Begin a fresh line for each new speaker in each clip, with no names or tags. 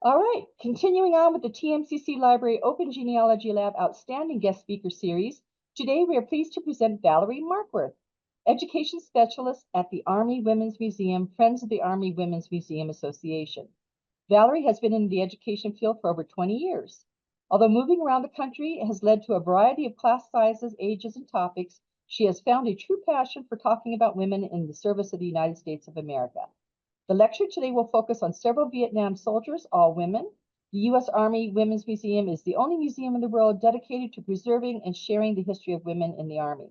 All right, continuing on with the TMCC Library Open Genealogy Lab Outstanding Guest Speaker Series, today we are pleased to present Valerie Markworth, Education Specialist at the Army Women's Museum, Friends of the Army Women's Museum Association. Valerie has been in the education field for over 20 years. Although moving around the country has led to a variety of class sizes, ages, and topics, she has found a true passion for talking about women in the service of the United States of America. The lecture today will focus on several Vietnam soldiers, all women. The U.S. Army Women's Museum is the only museum in the world dedicated to preserving and sharing the history of women in the Army.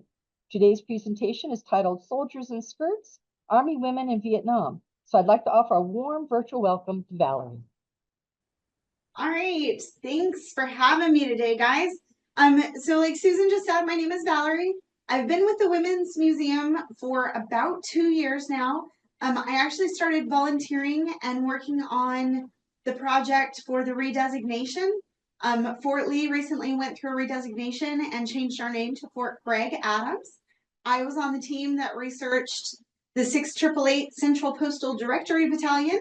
Today's presentation is titled Soldiers in Skirts, Army Women in Vietnam. So I'd like to offer a warm virtual welcome to Valerie.
All right, thanks for having me today, guys. So like Susan just said, my name is Valerie. I've been with the Women's Museum for about 2 years now. I actually started volunteering and working on the project for the redesignation. Fort Lee recently went through a redesignation and changed our name to Fort Gregg Adams. I was on the team that researched the 6888 Central Postal Directory Battalion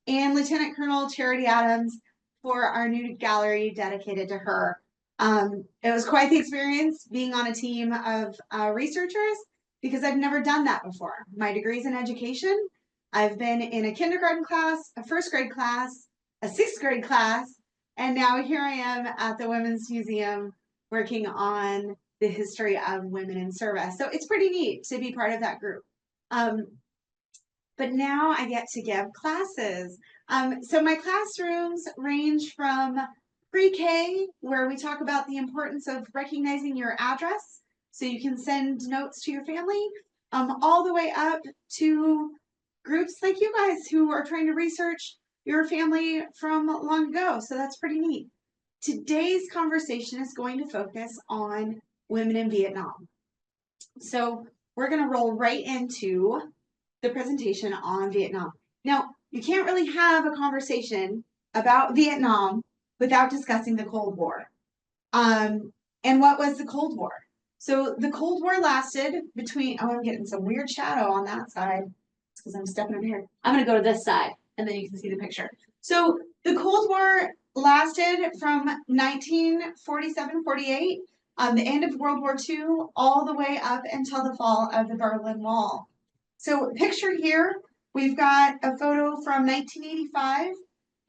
and Lieutenant Colonel Charity Adams for our new gallery dedicated to her. It was quite the experience being on a team of researchers because I've never done that before. My degree's in education. I've been in a kindergarten class, a first grade class, a sixth grade class, and now here I am at the Women's Museum working on the history of women in service. So it's pretty neat to be part of that group. But now I get to give classes. So my classrooms range from pre-K, where we talk about the importance of recognizing your address so you can send notes to your family, all the way up to groups like you guys who are trying to research your family from long ago. So that's pretty neat. Today's conversation is going to focus on women in Vietnam. So we're going to roll right into the presentation on Vietnam. Now, you can't really have a conversation about Vietnam without discussing the Cold War. And what was the Cold War? So the Cold War lasted between, oh, I'm getting some weird shadow on that side because I'm stepping over here. I'm going to go to this side and then you can see the picture. So the Cold War lasted from 1947-48, the end of World War II, all the way up until the fall of the Berlin Wall. So pictured here, we've got a photo from 1985,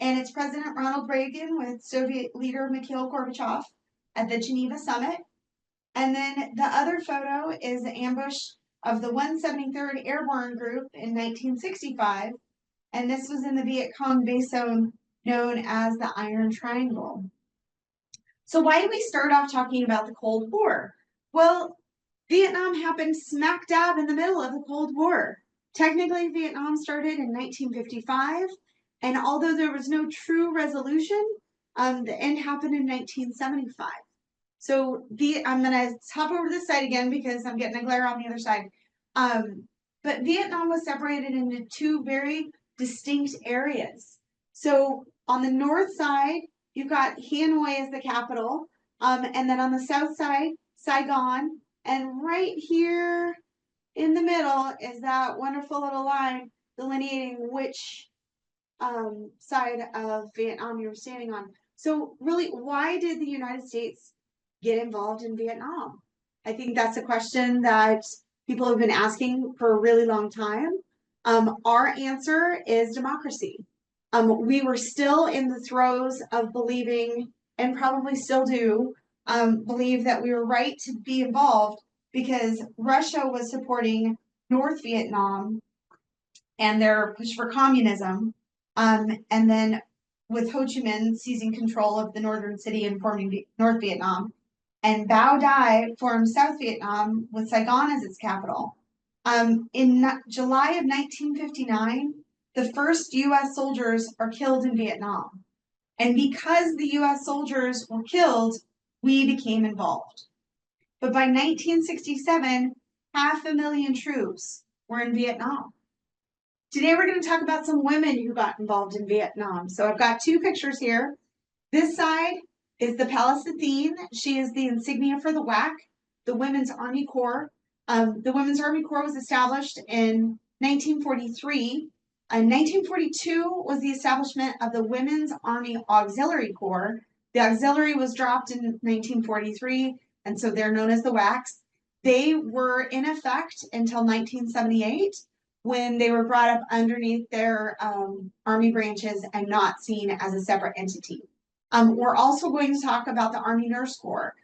and it's President Ronald Reagan with Soviet leader Mikhail Gorbachev at the Geneva summit. And then the other photo is the ambush of the 173rd Airborne Group in 1965, and this was in the Viet Cong base zone known as the Iron Triangle. So why did we start off talking about the Cold War? Well, Vietnam happened smack dab in the middle of the Cold War. Technically, Vietnam started in 1955, and although there was no true resolution, the end happened in 1975. So I'm going to hop over this side again because I'm getting a glare on the other side. But Vietnam was separated into two very distinct areas. So on the north side, you've got Hanoi as the capital, and then on the south side, Saigon. And right here in the middle is that wonderful little line delineating which side of Vietnam you were standing on. So really, why did the United States get involved in Vietnam? I think that's a question that people have been asking for a really long time. Our answer is democracy. We were still in the throes of believing, and probably still do, believe that we were right to be involved because Russia was supporting North Vietnam and their push for communism. And then with Ho Chi Minh seizing control of the northern city and forming North Vietnam, and Bao Dai formed South Vietnam with Saigon as its capital. In July of 1959, the first U.S. soldiers are killed in Vietnam. And because the U.S. soldiers were killed, we became involved. But by 1967, 500,000 troops were in Vietnam. Today we're going to talk about some women who got involved in Vietnam. So I've got two pictures here. This side is the Pallas Athene. She is the insignia for the WAC, the Women's Army Corps. The Women's Army Corps was established in 1943 In 1942 was the establishment of the Women's Army Auxiliary Corps. The auxiliary was dropped in 1943, and so they're known as the WACs. They were in effect until 1978, when they were brought up underneath their Army branches and not seen as a separate entity. We're also going to talk about the Army Nurse Corps.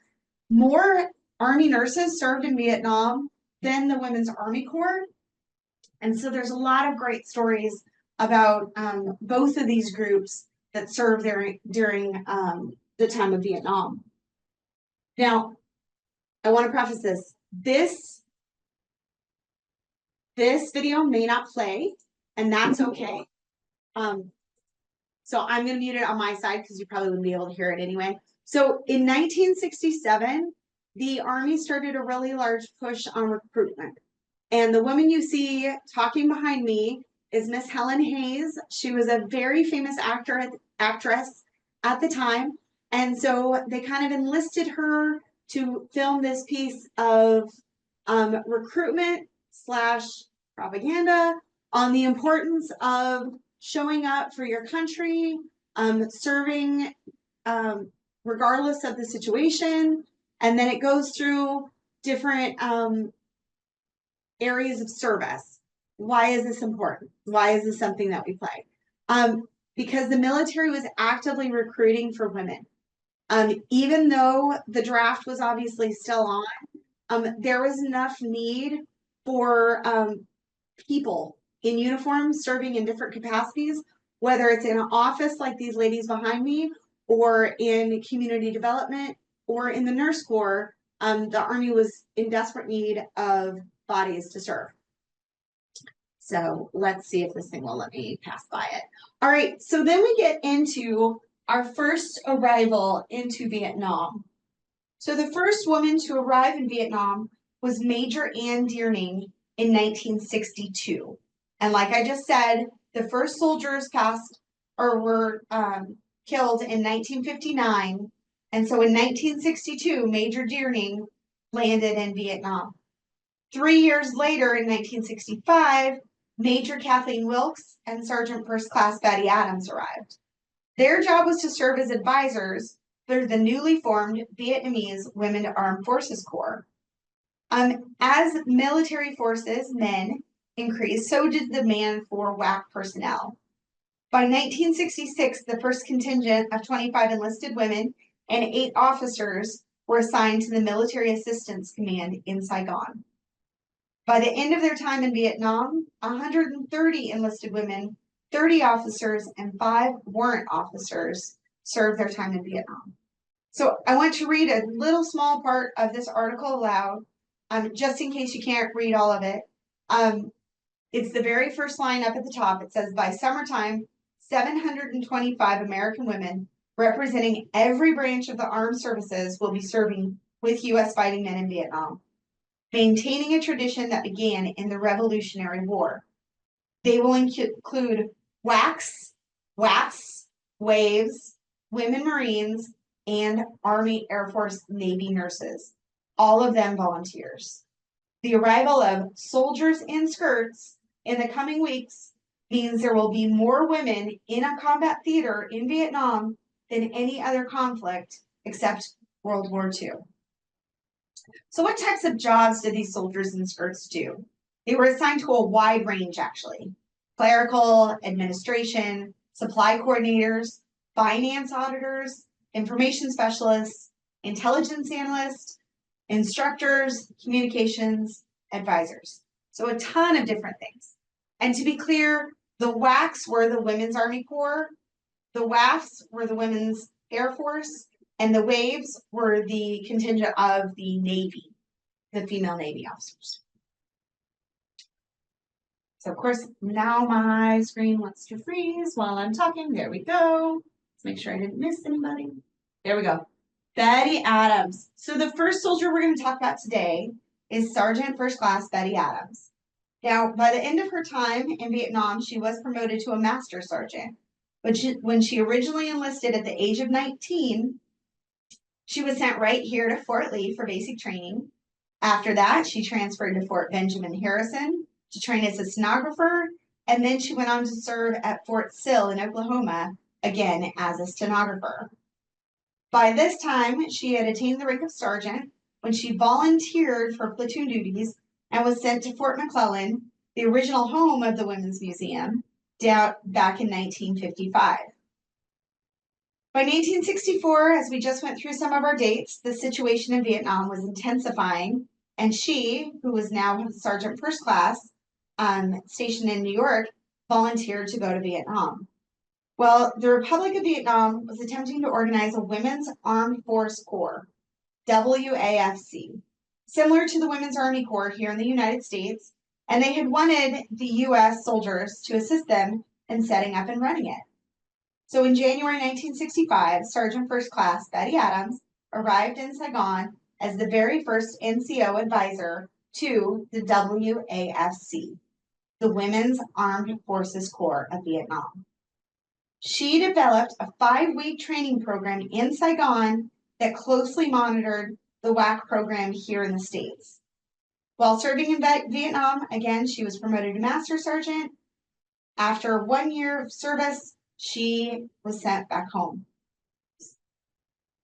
More Army nurses served in Vietnam than the Women's Army Corps. And so there's a lot of great stories about both of these groups that served during the time of Vietnam. Now, I want to preface this. This video may not play, and that's okay. So I'm going to mute it on my side because you probably wouldn't be able to hear it anyway. So in 1967, the Army started a really large push on recruitment. And the woman you see talking behind me is Miss Helen Hayes. She was a very famous actress at the time. And so they kind of enlisted her to film this piece of recruitment / propaganda on the importance of showing up for your country, serving regardless of the situation. And then it goes through different areas of service. Why is this important? Why is this something that we play? Because the military was actively recruiting for women. Even though the draft was obviously still on, there was enough need for people in uniform serving in different capacities, whether it's in an office like these ladies behind me, or in community development, or in the nurse corps. The Army was in desperate need of bodies to serve. So let's see if this thing will let me pass by it. All right, so then we get into our first arrival into Vietnam. So the first woman to arrive in Vietnam was Major Ann Dearning in 1962. And like I just said, the first soldiers were killed in 1959. And so in 1962, Major Dearning landed in Vietnam. 3 years later, in 1965, Major Kathleen Wilkes and Sergeant First Class Betty Adams arrived. Their job was to serve as advisors for the newly formed Vietnamese Women Armed Forces Corps. As military forces, men, increased, so did the demand for WAC personnel. By 1966, the first contingent of 25 enlisted women and 8 officers were assigned to the Military Assistance Command in Saigon. By the end of their time in Vietnam, 130 enlisted women, 30 officers, and 5 warrant officers served their time in Vietnam. So I want to read a little small part of this article aloud, just in case you can't read all of it. It's the very first line up at the top. It says, by summertime, 725 American women representing every branch of the armed services will be serving with U.S. fighting men in Vietnam, maintaining a tradition that began in the Revolutionary War. They will include WACs, WAVs, women Marines, and Army, Air Force, Navy nurses, all of them volunteers. The arrival of soldiers in skirts in the coming weeks means there will be more women in a combat theater in Vietnam than any other conflict except World War II. So what types of jobs did these soldiers in skirts do? They were assigned to a wide range, actually. Clerical, administration, supply coordinators, finance auditors, information specialists, intelligence analysts, instructors, communications, advisors. So a ton of different things. And to be clear, the WACs were the Women's Army Corps, the WAFs were the Women's Air Force, and the WAVs were the contingent of the Navy, the female Navy officers. So of course, now my screen wants to freeze while I'm talking. There we go. Let's make sure I didn't miss anybody. There we go. Betty Adams. So the first soldier we're going to talk about today is Sergeant First Class Betty Adams. Now, by the end of her time in Vietnam, she was promoted to a master sergeant. But when she originally enlisted at the age of 19, she was sent right here to Fort Lee for basic training. After that, she transferred to Fort Benjamin Harrison to train as a stenographer, and then she went on to serve at Fort Sill in Oklahoma, again as a stenographer. By this time, she had attained the rank of sergeant when she volunteered for platoon duties and was sent to Fort McClellan, the original home of the Women's Museum, back in 1955. By 1964, as we just went through some of our dates, the situation in Vietnam was intensifying, and she, who was now Sergeant First Class, stationed in New York, volunteered to go to Vietnam. Well, the Republic of Vietnam was attempting to organize a Women's Armed Force Corps, WAFC, similar to the Women's Army Corps here in the United States, and they had wanted the U.S. soldiers to assist them in setting up and running it. So in January 1965, Sergeant First Class Betty Adams arrived in Saigon as the very first NCO advisor to the WAFC, the Women's Armed Forces Corps of Vietnam. She developed a 5-week training program in Saigon that closely monitored the WAC program here in the States. While serving in Vietnam, again, she was promoted to Master Sergeant. After 1 year of service, she was sent back home.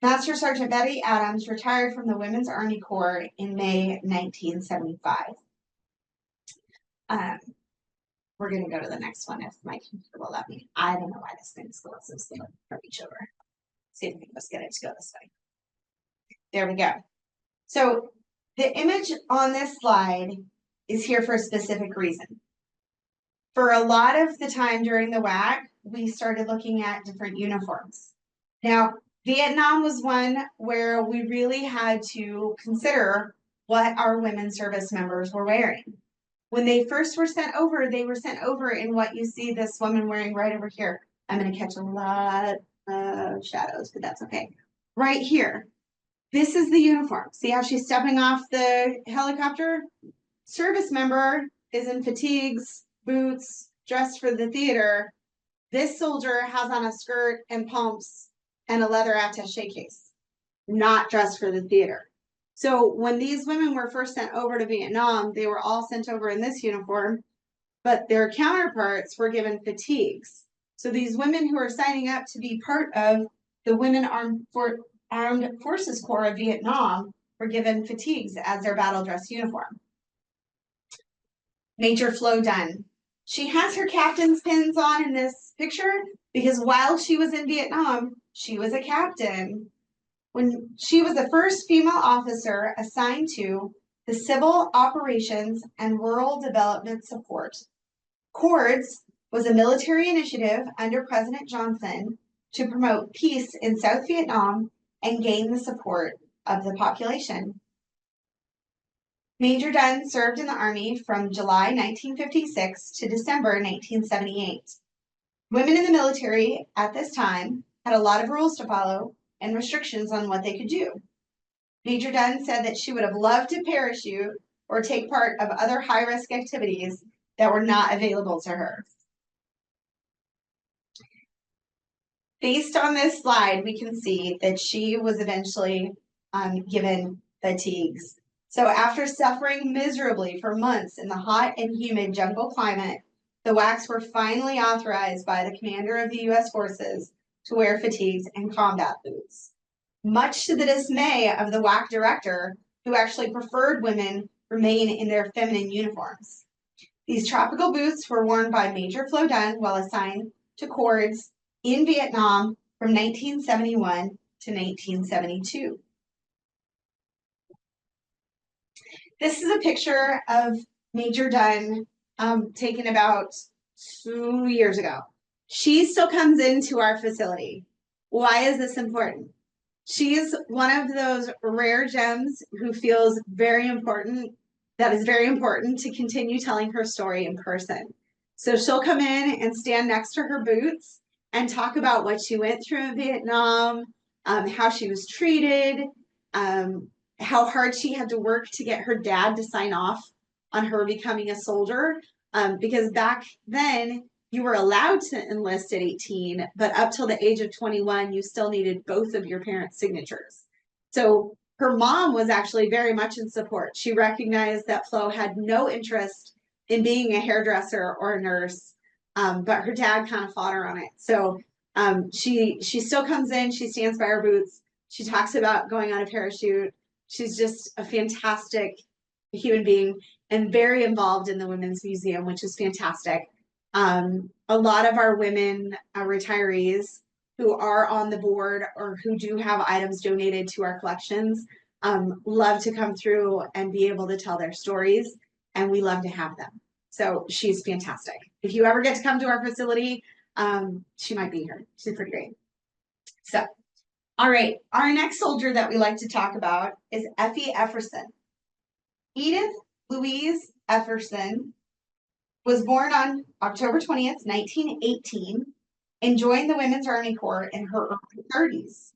Master Sergeant Betty Adams retired from the Women's Army Corps in May 1975. We're going to go to the next one if my computer will let me. I don't know why this thing's going so slow from each over. See if we can just get it to go this way. There we go. So the image on this slide is here for a specific reason. For a lot of the time during the WAC, we started looking at different uniforms. Now, Vietnam was one where we really had to consider what our women service members were wearing. When they first were sent over, they were sent over in what you see this woman wearing right over here. I'm going to catch a lot of shadows, but that's okay. Right here. This is the uniform. See how she's stepping off the helicopter? Service member is in fatigues, boots, dressed for the theater. This soldier has on a skirt and pumps and a leather attaché case, not dressed for the theater. So when these women were first sent over to Vietnam, they were all sent over in this uniform, but their counterparts were given fatigues. So these women who are signing up to be part of the Women Armed Forces Corps of Vietnam were given fatigues as their battle dress uniform. Major Flo Dunn. She has her captain's pins on in this picture because while she was in Vietnam, she was a captain. When she was the first female officer assigned to the Civil Operations and Rural Development Support. CORDS was a military initiative under President Johnson to promote peace in South Vietnam and gain the support of the population. Major Dunn served in the Army from July 1956 to December 1978. Women in the military at this time had a lot of rules to follow and restrictions on what they could do. Major Dunn said that she would have loved to parachute or take part of other high-risk activities that were not available to her. Based on this slide, we can see that she was eventually given fatigues. So after suffering miserably for months in the hot and humid jungle climate, the WACs were finally authorized by the commander of the U.S. forces to wear fatigues and combat boots, much to the dismay of the WAC director, who actually preferred women remain in their feminine uniforms. These tropical boots were worn by Major Flo Dunn while assigned to corps in Vietnam from 1971 to 1972. This is a picture of Major Dunn taken about 2 years ago. She still comes into our facility. Why is this important? She's one of those rare gems who feels very important, that is very important to continue telling her story in person. So she'll come in and stand next to her boots and talk about what she went through in Vietnam, how she was treated, how hard she had to work to get her dad to sign off on her becoming a soldier, because back then you were allowed to enlist at 18, but up till the age of 21, you still needed both of your parents' signatures. So her mom was actually very much in support. She recognized that Flo had no interest in being a hairdresser or a nurse but her dad kind of fought her on it. So she still comes in, she stands by her boots, she talks about going on a parachute. She's just a fantastic human being and very involved in the Women's Museum, which is fantastic. A lot of our women retirees who are on the board or who do have items donated to our collections love to come through and be able to tell their stories, and we love to have them. So she's fantastic. If you ever get to come to our facility, she might be here. She's pretty great. So, all right, our next soldier that we like to talk about is Effie Efferson. Edith Louise Efferson was born on October 20th, 1918, and joined the Women's Army Corps in her early 30s.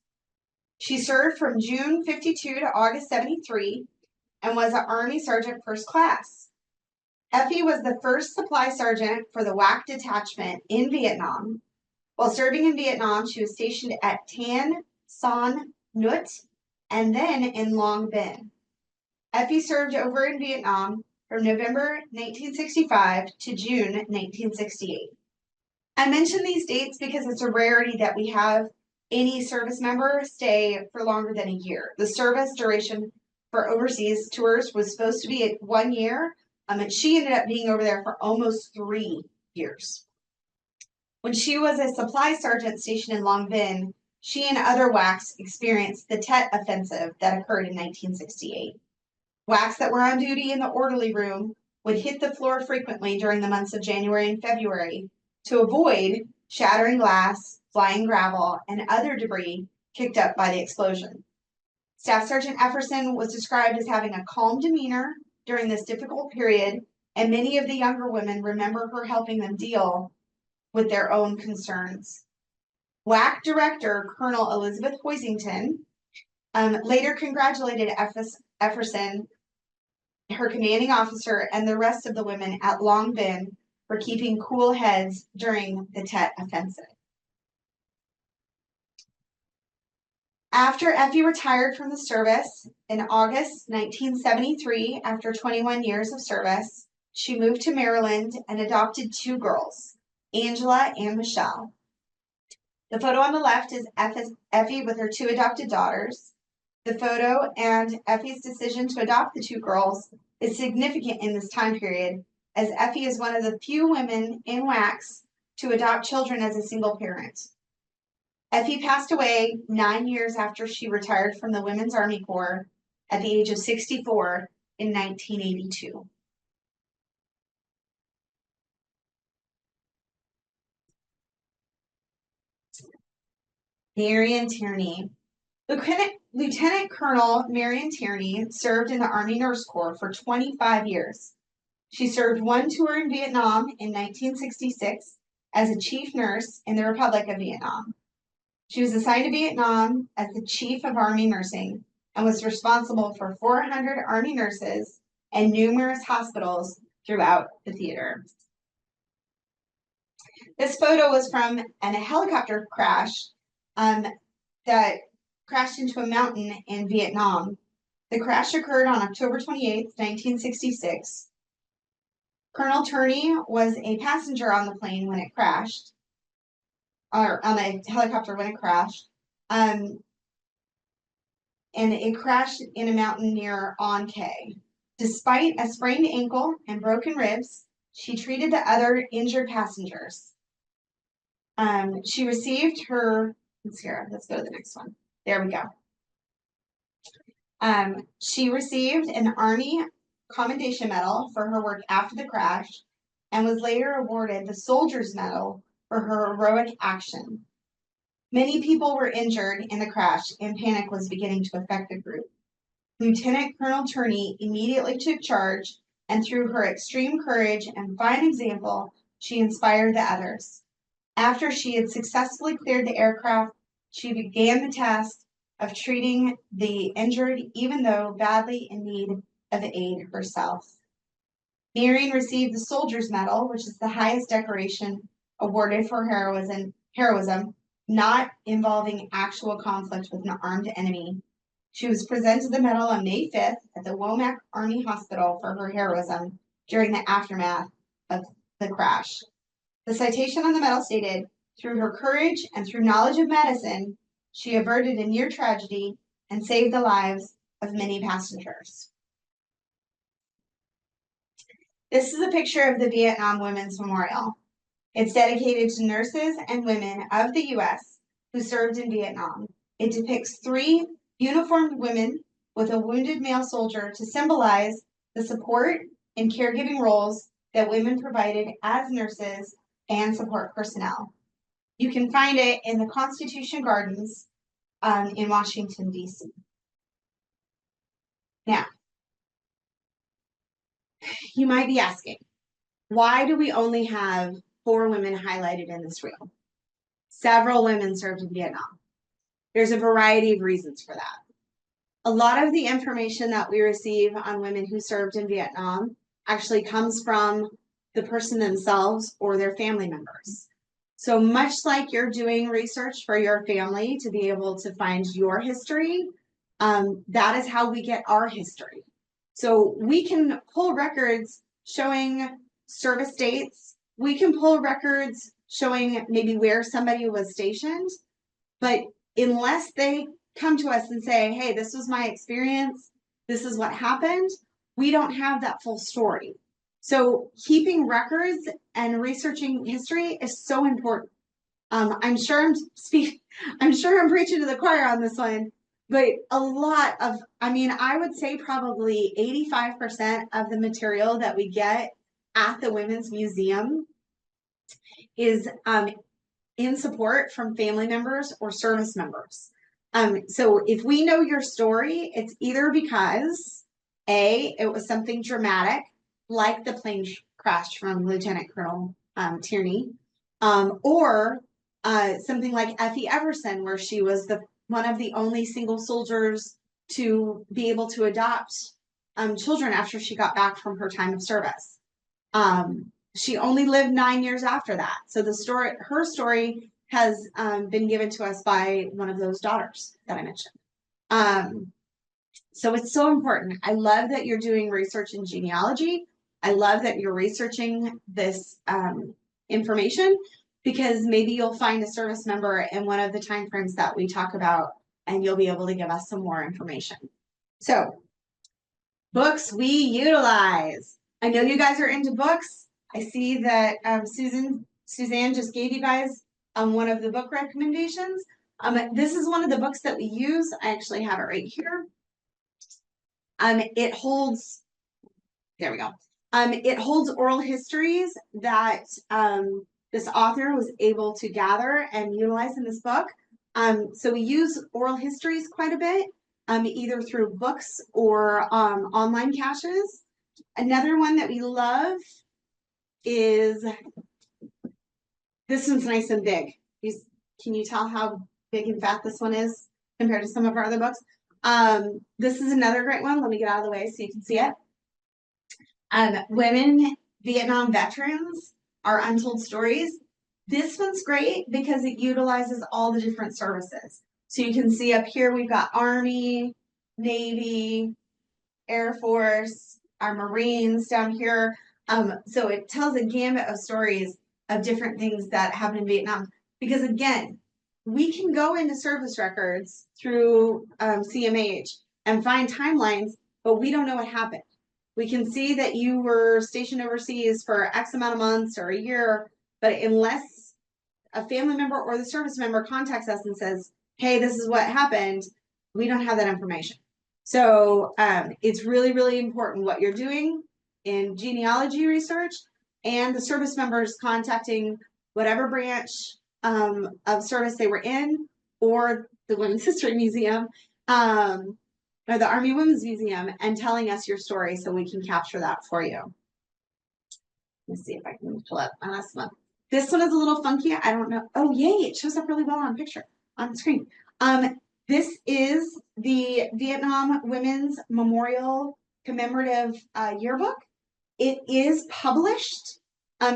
She served from June 52 to August 73 and was an Army Sergeant First Class. Effie was the first supply sergeant for the WAC detachment in Vietnam. While serving in Vietnam, she was stationed at Tan Son Nhut and then in Long Binh. Effie served over in Vietnam from November 1965 to June 1968. I mention these dates because it's a rarity that we have any service member stay for longer than a year. The service duration for overseas tours was supposed to be at 1 year, and she ended up being over there for almost 3 years. When she was a supply sergeant stationed in Long Binh, she and other WACs experienced the Tet Offensive that occurred in 1968. WACs that were on duty in the orderly room would hit the floor frequently during the months of January and February to avoid shattering glass, flying gravel, and other debris kicked up by the explosion. Staff Sergeant Efferson was described as having a calm demeanor during this difficult period, and many of the younger women remember her helping them deal with their own concerns. WAC Director Colonel Elizabeth Hoisington later congratulated Efferson, her commanding officer, and the rest of the women at Long Binh for keeping cool heads during the Tet Offensive. After Effie retired from the service in August 1973, after 21 years of service, she moved to Maryland and adopted 2 girls, Angela and Michelle. The photo on the left is Effie with her 2 adopted daughters. The photo and Effie's decision to adopt the 2 girls is significant in this time period, as Effie is one of the few women in WACs to adopt children as a single parent. Effie passed away 9 years after she retired from the Women's Army Corps at the age of 64 in 1982. Marion Tierney. Lieutenant Colonel Marion Tierney served in the Army Nurse Corps for 25 years. She served 1 tour in Vietnam in 1966 as a chief nurse in the Republic of Vietnam. She was assigned to Vietnam as the Chief of Army Nursing and was responsible for 400 Army nurses and numerous hospitals throughout the theater. This photo was from a helicopter crash that crashed into a mountain in Vietnam. The crash occurred on October 28, 1966. Colonel Tierney was a passenger on the plane when it crashed, or on the helicopter when it crashed. And it crashed in a mountain near An Khê. Despite a sprained ankle and broken ribs, she treated the other injured passengers. She received her, let's go to the next one. There we go. She received an Army Commendation Medal for her work after the crash and was later awarded the Soldier's Medal for her heroic action. Many people were injured in the crash and panic was beginning to affect the group. Lieutenant Colonel Tierney immediately took charge, and through her extreme courage and fine example, she inspired the others. After she had successfully cleared the aircraft, she began the task of treating the injured, even though badly in need of aid herself. Marion received the Soldier's Medal, which is the highest decoration awarded for heroism, not involving actual conflict with an armed enemy. She was presented the medal on May 5th at the Womack Army Hospital for her heroism during the aftermath of the crash. The citation on the medal stated, "Through her courage and through knowledge of medicine, she averted a near tragedy and saved the lives of many passengers." This is a picture of the Vietnam Women's Memorial. It's dedicated to nurses and women of the U.S. who served in Vietnam. It depicts 3 uniformed women with a wounded male soldier to symbolize the support and caregiving roles that women provided as nurses and support personnel. You can find it in the Constitution Gardens in Washington, D.C. Now, you might be asking, why do we only have 4 women highlighted in this reel? Several women served in Vietnam. There's a variety of reasons for that. A lot of the information that we receive on women who served in Vietnam actually comes from the person themselves or their family members. So much like you're doing research for your family to be able to find your history, that is how we get our history. So we can pull records showing service dates. We can pull records showing maybe where somebody was stationed, but unless they come to us and say, hey, this was my experience, this is what happened, we don't have that full story. So keeping records and researching history is so important. I'm sure I'm preaching to the choir on this one, but a lot of, I would say probably 85% of the material that we get at the Women's Museum is in support from family members or service members. So if we know your story, it's either because it was something dramatic, like the plane crash from Lieutenant Colonel Tierney, or something like Effie Everson, where she was one of the only single soldiers to be able to adopt children after she got back from her time of service. She only lived 9 years after that. So her story has been given to us by one of those daughters that I mentioned. So it's so important. I love that you're doing research in genealogy. I love that you're researching this information, because maybe you'll find a service member in one of the time frames that we talk about, and you'll be able to give us some more information. So, books we utilize. I know you guys are into books. I see that Suzanne just gave you guys one of the book recommendations. This is one of the books that we use. I actually have it right here. It holds, there we go. It holds oral histories that this author was able to gather and utilize in this book. So we use oral histories quite a bit, either through books or online caches. Another one that we love is, this one's nice and big. Can you tell how big and fat this one is compared to some of our other books? This is another great one. Let me get out of the way so you can see it. Women Vietnam Veterans, Our Untold Stories. This one's great because it utilizes all the different services. So you can see up here we've got Army, Navy, Air Force, our Marines down here. So it tells a gamut of stories of different things that happened in Vietnam. Because again, we can go into service records through CMH and find timelines, but we don't know what happened. We can see that you were stationed overseas for X amount of months or a year, but unless a family member or the service member contacts us and says, hey, this is what happened, we don't have that information. So it's really, really important what you're doing in genealogy research, and the service members contacting whatever branch of service they were in, or the Women's History Museum, or the Army Women's Museum, and telling us your story so we can capture that for you. Let's see if I can pull up my last one. This one is a little funky. I don't know. Oh, yay, it shows up really well on the screen. This is the Vietnam Women's Memorial Commemorative Yearbook. It is published.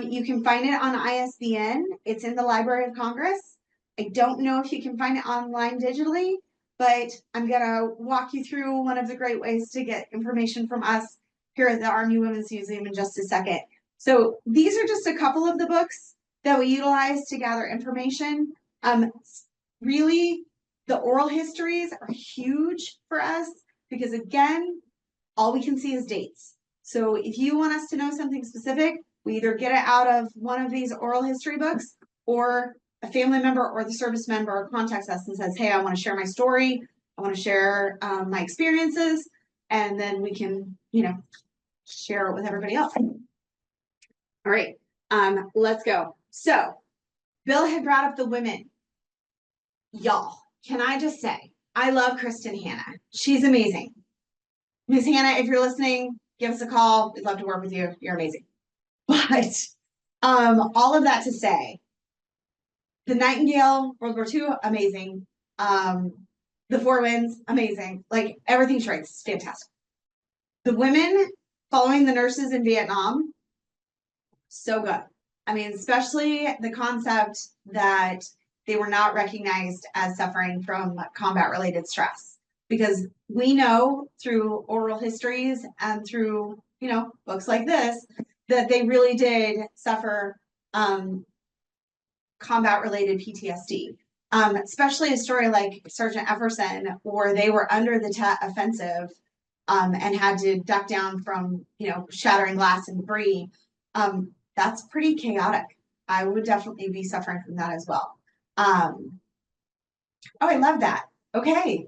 You can find it on ISBN. It's in the Library of Congress. I don't know if you can find it online digitally, but I'm going to walk you through one of the great ways to get information from us here at the Army Women's Museum in just a second. So these are just a couple of the books that we utilize to gather information. Really, the oral histories are huge for us because, again, all we can see is dates. So if you want us to know something specific, we either get it out of one of these oral history books, or a family member or the service member contacts us and says, hey, I want to share my story. I want to share my experiences. And then we can, share it with everybody else. All right, let's go. So Bill had brought up the women. Y'all, can I just say, I love Kristen Hanna. She's amazing. Miss Hannah, if you're listening, give us a call. We'd love to work with you. You're amazing. But all of that to say, the Nightingale, World War II, amazing. The Four Winds, amazing. Like, everything she writes is fantastic. The women following the nurses in Vietnam, so good. I mean, especially the concept that they were not recognized as suffering from combat-related stress. Because we know through oral histories and through, books like this, that they really did suffer combat-related PTSD. Especially a story like Sergeant Efferson, where they were under the Tet Offensive and had to duck down from, shattering glass and debris. That's pretty chaotic. I would definitely be suffering from that as well. Oh, I love that. Okay.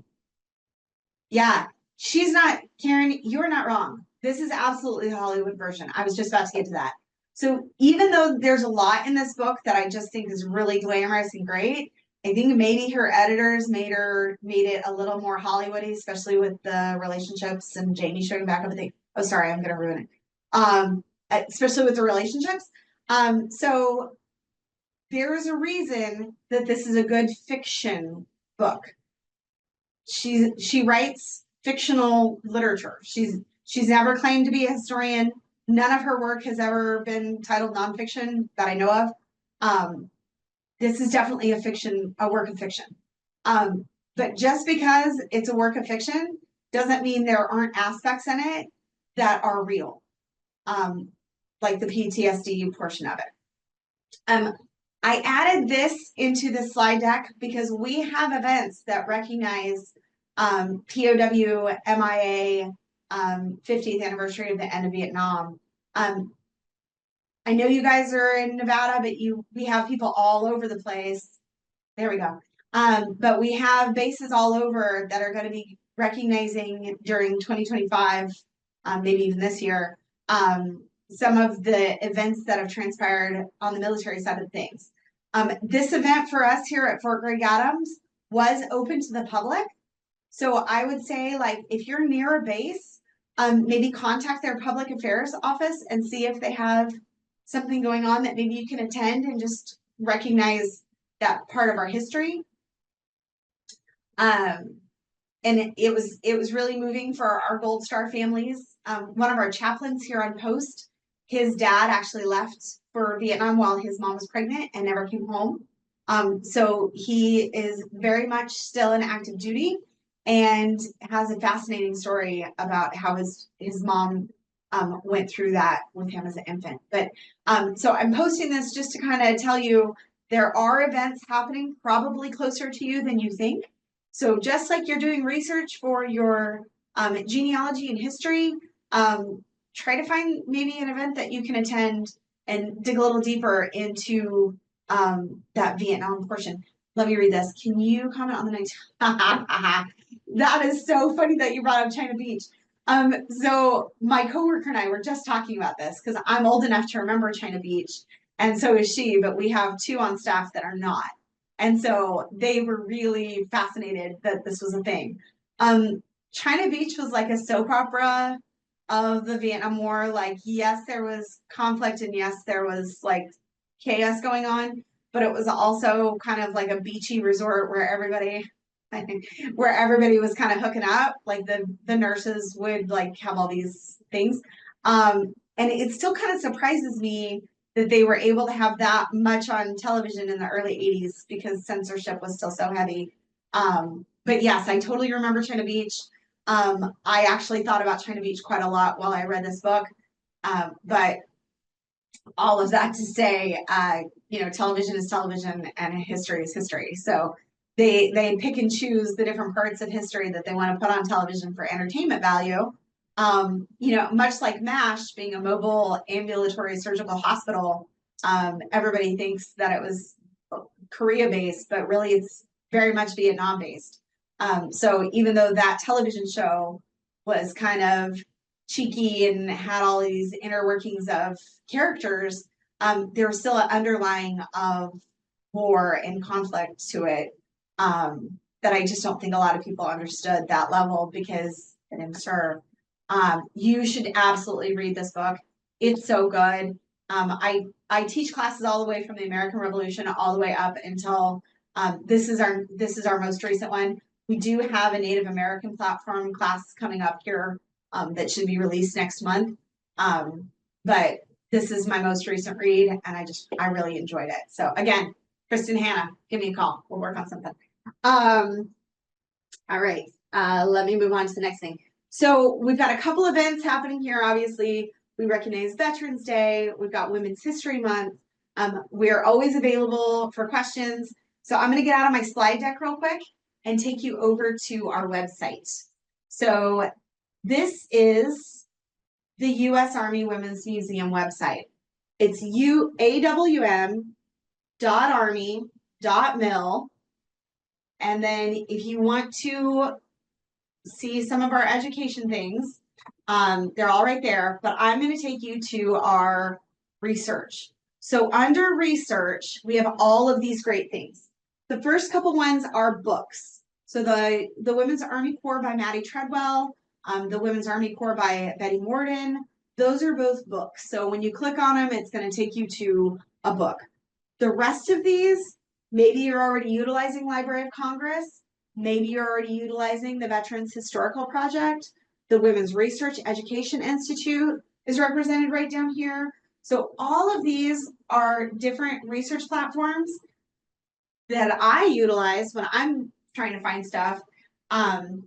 Yeah, she's not, Karen, you're not wrong. This is absolutely the Hollywood version. I was just about to get to that. So even though there's a lot in this book that I just think is really glamorous and great, I think maybe her editors made it a little more Hollywoody, especially with the relationships and Jamie showing back everything. Oh, sorry, I'm gonna ruin it. Especially with the relationships. So there's a reason that this is a good fiction book. She writes fictional literature. She's never claimed to be a historian. None of her work has ever been titled nonfiction that I know of. This is definitely a work of fiction. But just because it's a work of fiction doesn't mean there aren't aspects in it that are real, like the PTSD portion of it. I added this into the slide deck because we have events that recognize POW, MIA, 50th anniversary of the end of Vietnam. I know you guys are in Nevada, but we have people all over the place. There we go. But we have bases all over that are going to be recognizing during 2025, maybe even this year, some of the events that have transpired on the military side of things. This event for us here at Fort Gregg Adams was open to the public. So I would say, like, if you're near a base, maybe contact their public affairs office and see if they have something going on that maybe you can attend and just recognize that part of our history. And it was really moving for our Gold Star families. One of our chaplains here on post, his dad actually left for Vietnam while his mom was pregnant and never came home. So he is very much still in active duty and has a fascinating story about how his mom went through that with him as an infant. But so I'm posting this just to kind of tell you there are events happening probably closer to you than you think. So just like you're doing research for your genealogy and history, try to find maybe an event that you can attend and dig a little deeper into that Vietnam portion. Let me read this. Can you comment on the next? That is so funny that you brought up China Beach. So my coworker and I were just talking about this because I'm old enough to remember China Beach, and so is she, but we have two on staff that are not. And so they were really fascinated that this was a thing. China Beach was like a soap opera of the Vietnam War. Like, yes, there was conflict and yes, there was like chaos going on, but it was also kind of like a beachy resort where everybody was kind of hooking up. Like the nurses would like have all these things. And it still kind of surprises me that they were able to have that much on television in the early 80s because censorship was still so heavy. But yes, I totally remember China Beach. I actually thought about China Beach quite a lot while I read this book. But all of that to say, television is television and history is history. So they pick and choose the different parts of history that they want to put on television for entertainment value. Much like MASH being a mobile ambulatory surgical hospital, everybody thinks that it was Korea based, but really it's very much Vietnam based. So even though that television show was kind of cheeky and had all these inner workings of characters, there was still an underlying of war and conflict to it, that I just don't think a lot of people understood that level because it didn't serve. You should absolutely read this book. It's so good. I teach classes all the way from the American Revolution all the way up until this is our most recent one. We do have a Native American platform class coming up here that should be released next month. But this is my most recent read, and I really enjoyed it. So again, Kristen Hannah, give me a call. We'll work on something. All right. Let me move on to the next thing. So we've got a couple events happening here. Obviously, we recognize Veterans Day. We've got Women's History Month. We are always available for questions. So I'm going to get out of my slide deck real quick and take you over to our website. So this is the U.S. Army Women's Museum website. It's awm.army.mil. And then if you want to see some of our education things, they're all right there, but I'm going to take you to our research. So under research, we have all of these great things. The first couple ones are books. So the Women's Army Corps by Maddie Treadwell, the Women's Army Corps by Betty Morden, those are both books. So when you click on them, it's going to take you to a book. The rest of these, maybe you're already utilizing Library of Congress, maybe you're already utilizing the Veterans Historical Project, the Women's Research Education Institute is represented right down here. So all of these are different research platforms that I utilize when I'm trying to find stuff. And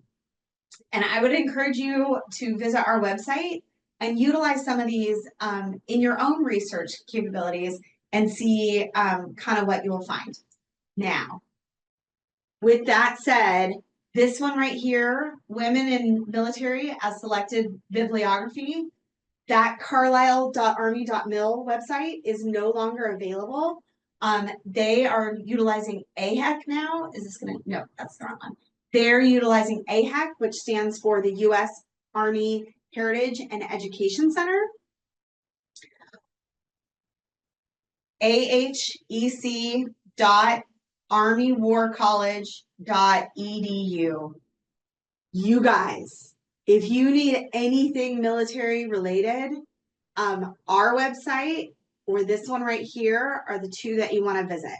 I would encourage you to visit our website and utilize some of these in your own research capabilities and see kind of what you will find. Now, with that said, this one right here, Women in Military as Selected Bibliography, that carlisle.army.mil website is no longer available. They are utilizing AHEC now. Is this gonna, no, that's the wrong one. They're utilizing AHEC, which stands for the U.S. Army Heritage and Education Center. ahec.armywarcollege.edu. You guys, if you need anything military related, our website or this one right here are the two that you want to visit.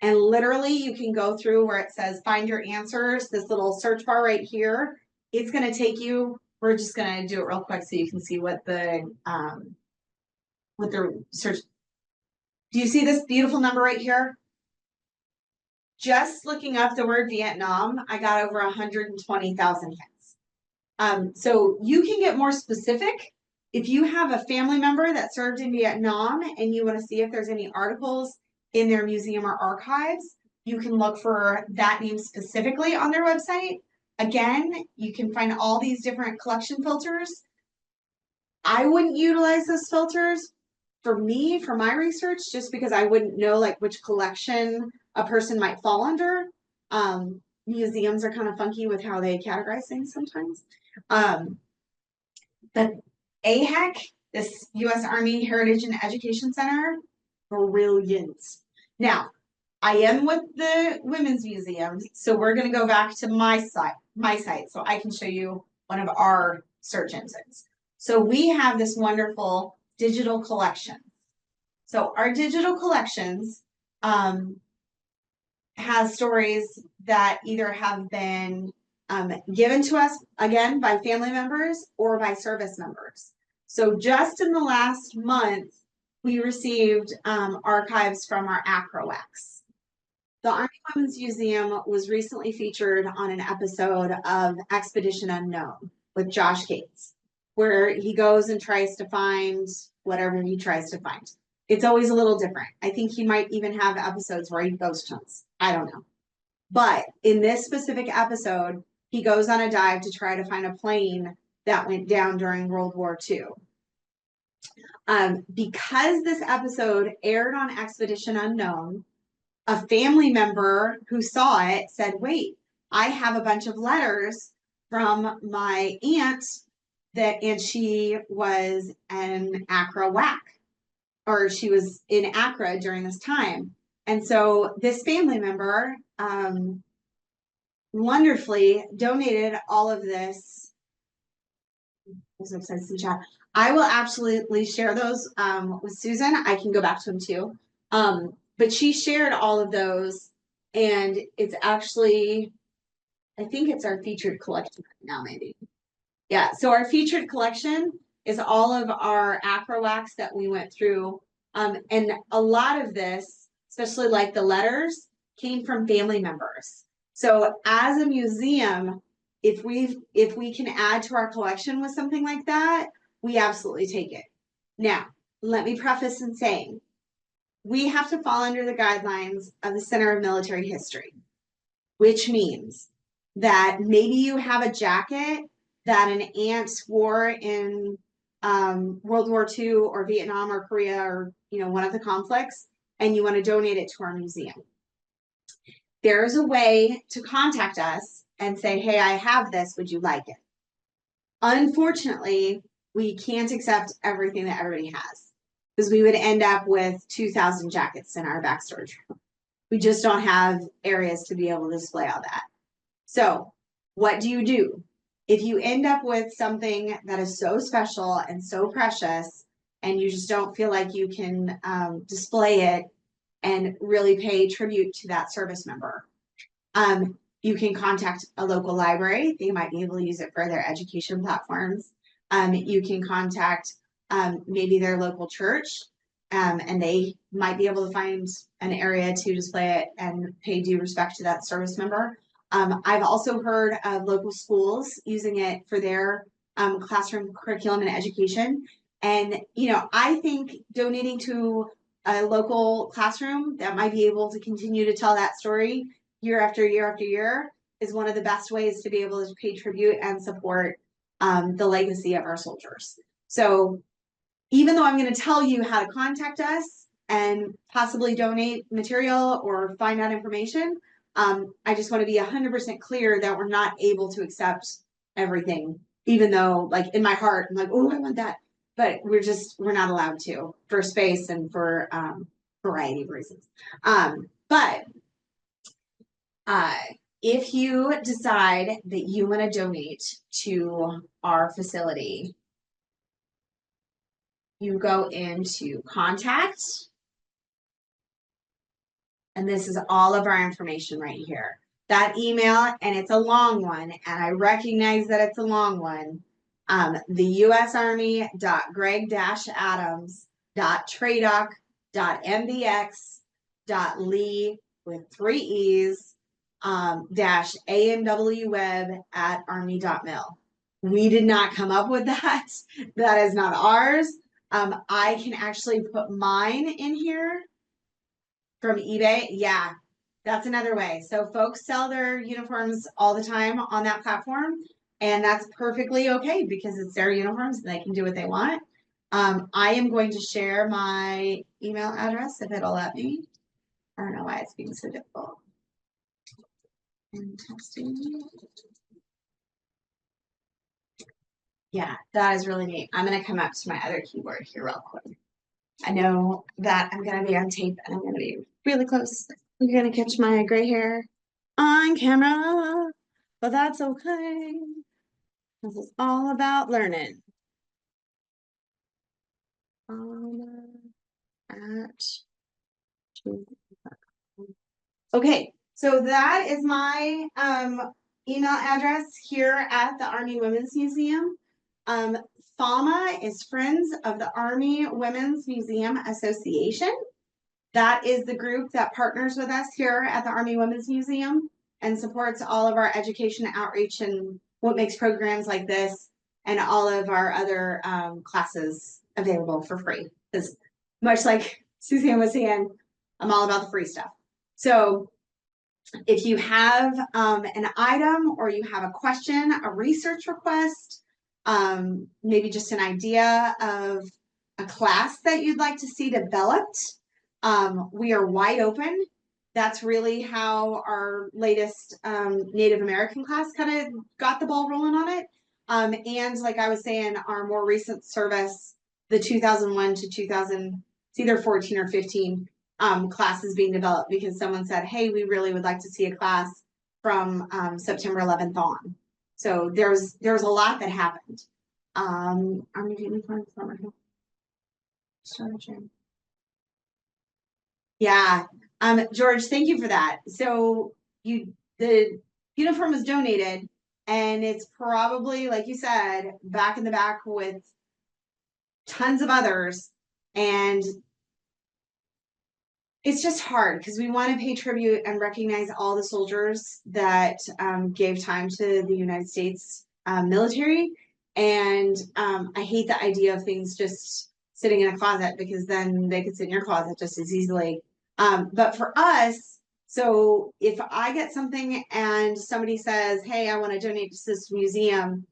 And literally you can go through where it says find your answers, this little search bar right here. It's going to take you, we're just going to do it real quick so you can see what the search. Do you see this beautiful number right here? Just looking up the word Vietnam, I got over 120,000 hits. So you can get more specific. If you have a family member that served in Vietnam and you want to see if there's any articles in their museum or archives, you can look for that name specifically on their website. Again, you can find all these different collection filters. I wouldn't utilize those filters for me, for my research, just because I wouldn't know like which collection a person might fall under. Museums are kind of funky with how they categorize things sometimes. But AHEC, this U.S. Army Heritage and Education Center, brilliant. Now, I am with the Women's Museum, so we're going to go back to my site so I can show you one of our search engines. So we have this wonderful digital collection. So our digital collections has stories that either have been given to us, again, by family members or by service members. So just in the last month, we received archives from our ACROEX. The Army Women's Museum was recently featured on an episode of Expedition Unknown with Josh Gates, where he goes and tries to find whatever he tries to find. It's always a little different. I think he might even have episodes where he ghost hunts. I don't know. But in this specific episode, he goes on a dive to try to find a plane that went down during World War II. Because this episode aired on Expedition Unknown, a family member who saw it said, wait, I have a bunch of letters from my aunt and she was an Accra WAC, or she was in Accra during this time. And so this family member wonderfully donated all of this. I will absolutely share those with Susan. I can go back to them too. But she shared all of those, and it's actually, I think it's our featured collection now, maybe. Yeah, so our featured collection is all of our Accra wax that we went through. And a lot of this, especially like the letters, came from family members. So as a museum, if we can add to our collection with something like that, we absolutely take it. Now, let me preface in saying, we have to fall under the guidelines of the Center of Military History, which means that maybe you have a jacket that an aunt wore in World War II or Vietnam or Korea or one of the conflicts, and you want to donate it to our museum. There's a way to contact us and say, hey, I have this, would you like it? Unfortunately, we can't accept everything that everybody has, because we would end up with 2,000 jackets in our back storage room. We just don't have areas to be able to display all that. So what do? If you end up with something that is so special and so precious, and you just don't feel like you can display it and really pay tribute to that service member, you can contact a local library. They might be able to use it for their education platforms. You can contact maybe their local church, and they might be able to find an area to display it and pay due respect to that service member. I've also heard of local schools using it for their classroom curriculum and education. And, I think donating to a local classroom that might be able to continue to tell that story year after year after year is one of the best ways to be able to pay tribute and support the legacy of our soldiers. So even though I'm going to tell you how to contact us and possibly donate material or find out information, I just want to be 100% clear that we're not able to accept everything, even though like in my heart, I'm like, oh, I want that. But we're not allowed to, for space and for variety of reasons. But if you decide that you want to donate to our facility, you go into contact, and this is all of our information right here. That email, and it's a long one, and I recognize that it's a long one. The usarmy.gregg-adams.tradoc.mbx.lee with 3 E's dash amwweb@army.mil. We did not come up with that. That is not ours. I can actually put mine in here from eBay. Yeah, that's another way. So folks sell their uniforms all the time on that platform, and that's perfectly okay because it's their uniforms and they can do what they want. I am going to share my email address if it'll let me. I don't know why it's being so difficult. And texting. Yeah, that is really neat. I'm going to come up to my other keyboard here real quick. I know that I'm going to be on tape and I'm going to be really close. You're going to catch my gray hair on camera, but that's okay. This is all about learning. Okay, so that is my email address here at the Army Women's Museum. FAMA is Friends of the Army Women's Museum Association. That is the group that partners with us here at the Army Women's Museum and supports all of our education outreach and what makes programs like this and all of our other classes available for free. Because much like Suzanne was saying, I'm all about the free stuff. So if you have an item or you have a question, a research request, maybe just an idea of a class that you'd like to see developed, we are wide open. That's really how our latest Native American class kind of got the ball rolling on it. And like I was saying, our more recent service, the 2001 to 2000, it's either 14 or 15, classes being developed because someone said, hey, we really would like to see a class from September 11th on. So there's a lot that happened. Army uniform summer help. Yeah. George, thank you for that. So the uniform was donated and it's probably, like you said, back in the back with tons of others. And it's just hard because we want to pay tribute and recognize all the soldiers that gave time to the United States military. And I hate the idea of things just sitting in a closet because then they could sit in your closet just as easily. But for us, so if I get something and somebody says, hey, I want to donate to this museum,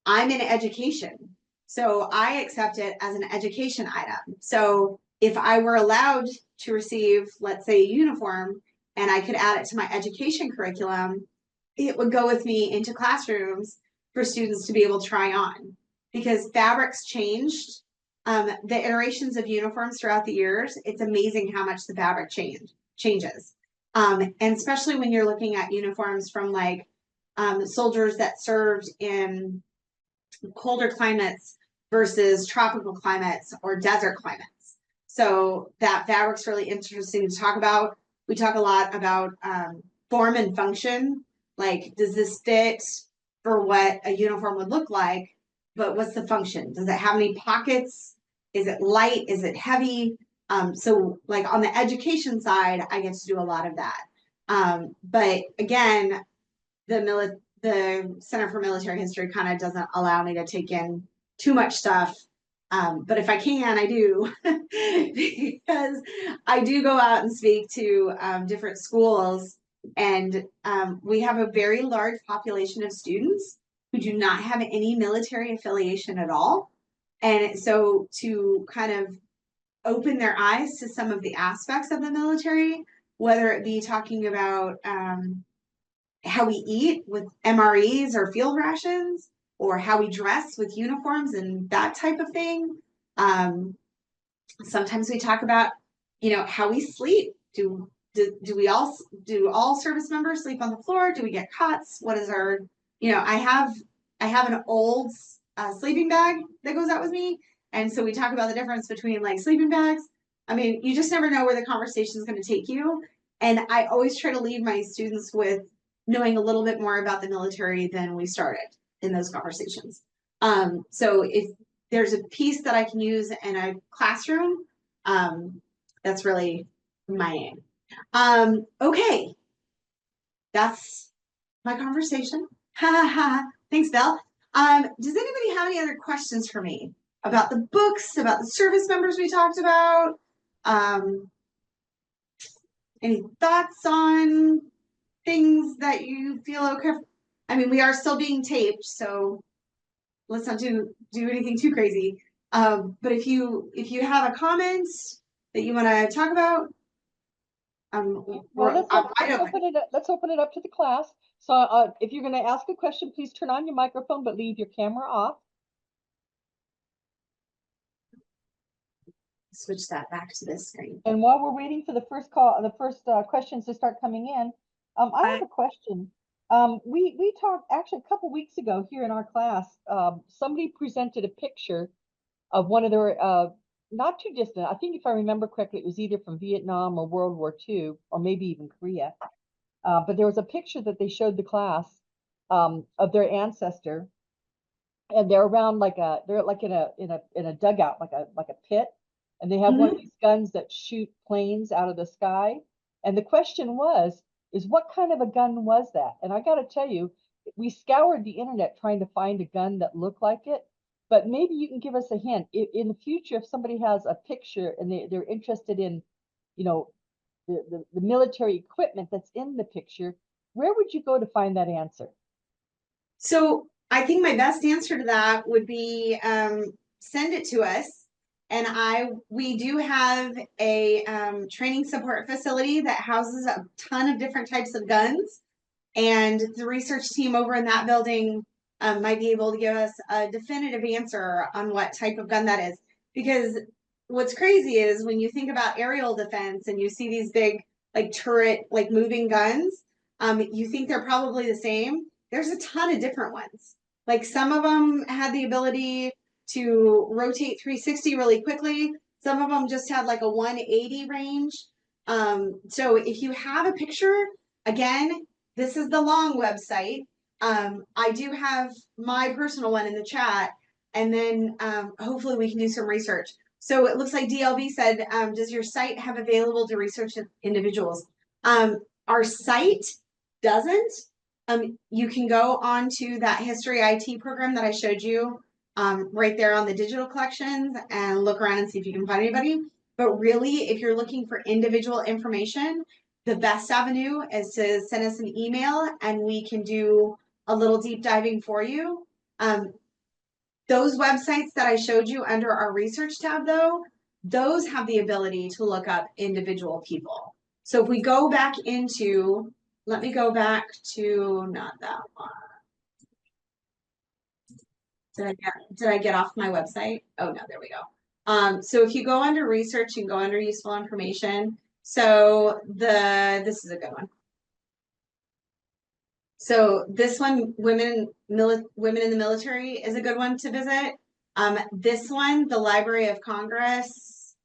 I'm in education. So I accept it as an education item. So if I were allowed to receive, let's say, a uniform, and I could add it to my education curriculum, it would go with me into classrooms for students to be able to try on. Because fabrics changed, the iterations of uniforms throughout the years, it's amazing how much the fabric changes. And especially when you're looking at uniforms from like soldiers that served in colder climates versus tropical climates or desert climates. So that fabric's really interesting to talk about. We talk a lot about form and function. Like, does this fit for what a uniform would look like? But what's the function? Does it have any pockets? Is it light? Is it heavy? So like on the education side, I get to do a lot of that. But again, the Center for Military History kind of doesn't allow me to take in too much stuff. But if I can, I do, because I do go out and speak to different schools, and we have a very large population of students who do not have any military affiliation at all. And so to kind of open their eyes to some of the aspects of the military, whether it be talking about how we eat with MREs or field rations, or how we dress with uniforms and that type of thing. Sometimes we talk about, how we sleep. Do all service members sleep on the floor? Do we get cots? What is our, I have an old sleeping bag that goes out with me. And so we talk about the difference between like sleeping bags. I mean, you just never know where the conversation is going to take you. And I always try to leave my students with knowing a little bit more about the military than we started in those conversations. So if there's a piece that I can use in a classroom, that's really my aim. Okay, that's my conversation. Thanks, Belle. Does anybody have any other questions for me about the books, about the service members we talked about? Any thoughts on things that you feel okay? I mean, we are still being taped, so let's not do anything too crazy. But if you have a comment that you want to talk about,
let's open it up to the class. So if you're going to ask a question, please turn on your microphone, but leave your camera off.
Switch that back to this screen.
And while we're waiting for the first questions to start coming in, I have a question. We talked actually a couple weeks ago here in our class. Somebody presented a picture of one of their not too distant. I think if I remember correctly, it was either from Vietnam or World War II, or maybe even Korea. But there was a picture that they showed the class of their ancestor, and they're around they're like in a dugout, like a pit, and they have one of these guns that shoot planes out of the sky. And the question is what kind of a gun was that? And I got to tell you, we scoured the internet trying to find a gun that looked like it. but maybe you can give us a hint. In the future, if somebody has a picture and they're interested in, you know, the military equipment that's in the picture, where would you go to find that answer?
So I think my best answer to that would be send it to us. And we do have a training support facility that houses a ton of different types of guns. And the research team over in that building might be able to give us a definitive answer on what type of gun that is. Because what's crazy is when you think about aerial defense and you see these big, like turret, like moving guns, you think they're probably the same. There's a ton of different ones. Like some of them had the ability to rotate 360 really quickly. Some of them just had like a 180 range. So if you have a picture, again, this is the long website. I do have my personal one in the chat, and then hopefully we can do some research. So it looks like DLV said, does your site have available to research individuals? Our site doesn't. You can go on to that history IT program that I showed you right there on the digital collections and look around and see if you can find anybody. But really, if you're looking for individual information, the best avenue is to send us an email and we can do a little deep diving for you. Those websites that I showed you under our research tab, though, those have the ability to look up individual people. So if we go back into, let me go back to, not that one. Did I get off my website? Oh no, there we go. So if you go under research, you can go under useful information. So this is a good one. So this one, women in the military, is a good one to visit. This one, the Library of Congress,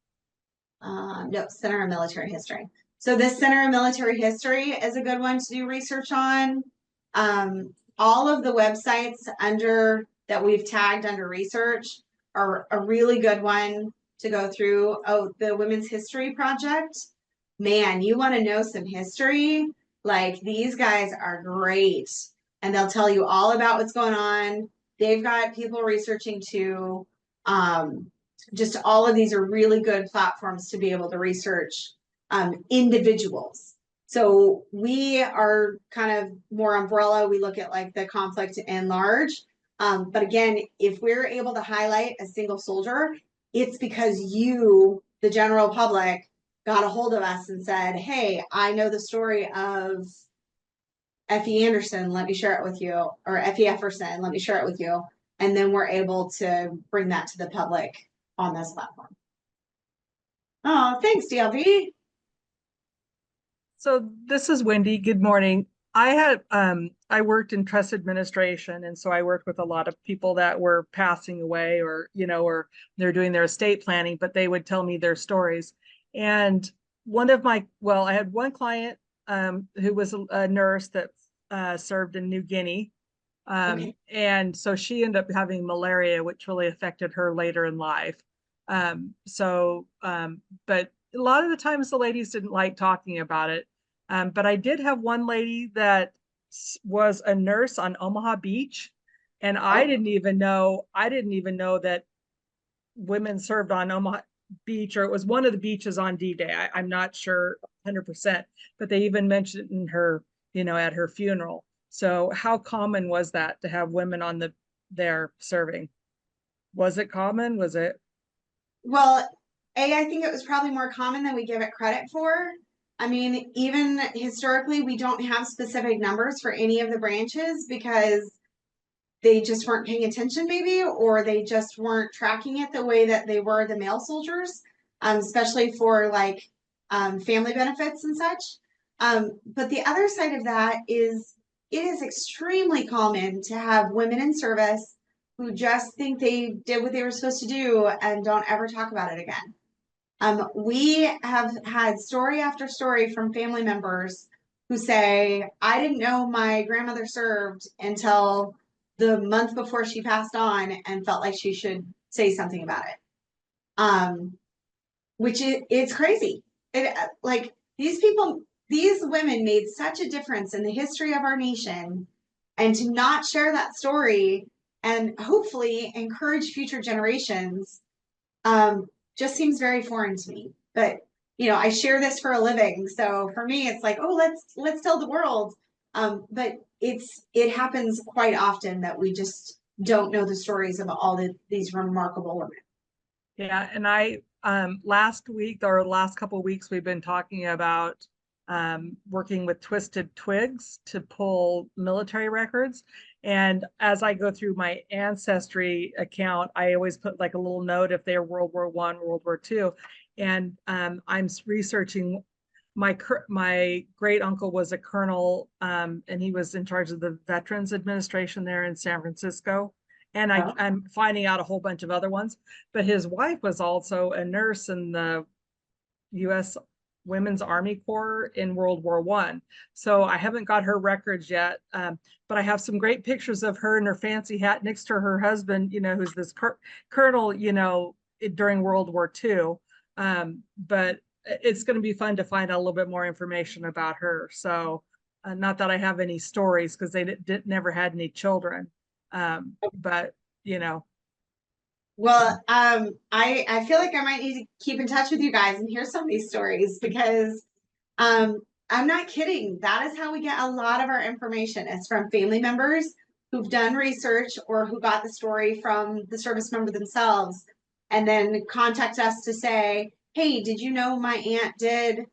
no, Center of Military History. So this Center of Military History is a good one to do research on. All of the websites that we've tagged under research are a really good one to go through. Oh, the Women's History Project. Man, you want to know some history? Like, these guys are great, and they'll tell you all about what's going on. They've got people researching too. Just all of these are really good platforms to be able to research individuals. So we are kind of more umbrella. We look at like the conflict in large. But again, if we're able to highlight a single soldier, it's because you, the general public, got a hold of us and said, hey, I know the story of Effie Anderson, let me share it with you, or Effie Efferson, let me share it with you. And then we're able to bring that to the public on this platform. Oh, thanks, DLV.
So this is Wendy. Good morning. I worked in trust administration, and so I worked with a lot of people that were passing away, or they're doing their estate planning, but they would tell me their stories. And I had one client who was a nurse that served in New Guinea.
Okay.
And so she ended up having malaria, which really affected her later in life. But a lot of the times the ladies didn't like talking about it. But I did have one lady that was a nurse on Omaha Beach, and I didn't even know that women served on Omaha Beach, or it was one of the beaches on D-Day. I'm not sure 100%, but they even mentioned it in her, at her funeral. So how common was that to have women on there serving? Was it common? Was it?
Well, I think it was probably more common than we give it credit for. I mean, even historically, we don't have specific numbers for any of the branches because they just weren't paying attention, maybe, or they just weren't tracking it the way that they were the male soldiers, especially for like family benefits and such. But the other side of that is it is extremely common to have women in service who just think they did what they were supposed to do and don't ever talk about it again. We have had story after story from family members who say, I didn't know my grandmother served until the month before she passed on and felt like she should say something about it. Which it's crazy. Like these women made such a difference in the history of our nation, and to not share that story and hopefully encourage future generations, just seems very foreign to me. But I share this for a living, so for me, it's like, oh, let's tell the world. But it happens quite often that we just don't know the stories of all these remarkable women.
Yeah, and I last week or last couple of weeks we've been talking about working with Twisted Twigs to pull military records. And as I go through my ancestry account, I always put like a little note if they're World War I, World War II. And I'm researching my great uncle was a colonel, and he was in charge of the Veterans Administration there in San Francisco. And I'm finding out a whole bunch of other ones. But his wife was also a nurse in the U.S. Women's Army Corps in World War I. So I haven't got her records yet, but I have some great pictures of her in her fancy hat next to her husband, who's this colonel, during World War II. But it's going to be fun to find out a little bit more information about her. So not that I have any stories because they never had any children. But
Well, I feel like I might need to keep in touch with you guys and hear some of these stories because I'm not kidding. That is how we get a lot of our information. It's from family members who've done research or who got the story from the service member themselves and then contact us to say, hey, did you know my aunt did ...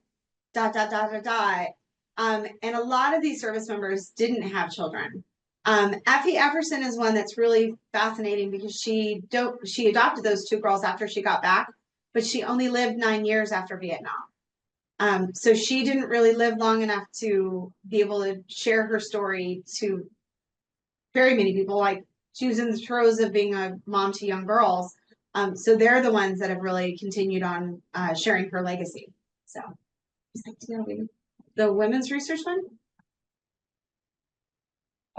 And a lot of these service members didn't have children. Effie Efferson is one that's really fascinating because she adopted those two girls after she got back, but she only lived 9 years after Vietnam. So she didn't really live long enough to be able to share her story to very many people. Like she was in the throes of being a mom to young girls. So they're the ones that have really continued on sharing her legacy. So the women's research one.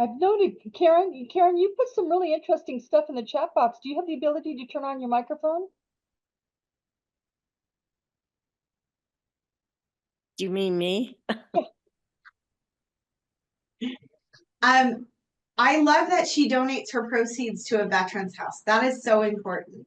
I've noted, Karen, you put some really interesting stuff in the chat box. Do you have the ability to turn on your microphone?
Do you mean me?
I love that she donates her proceeds to a veterans house. That is so important.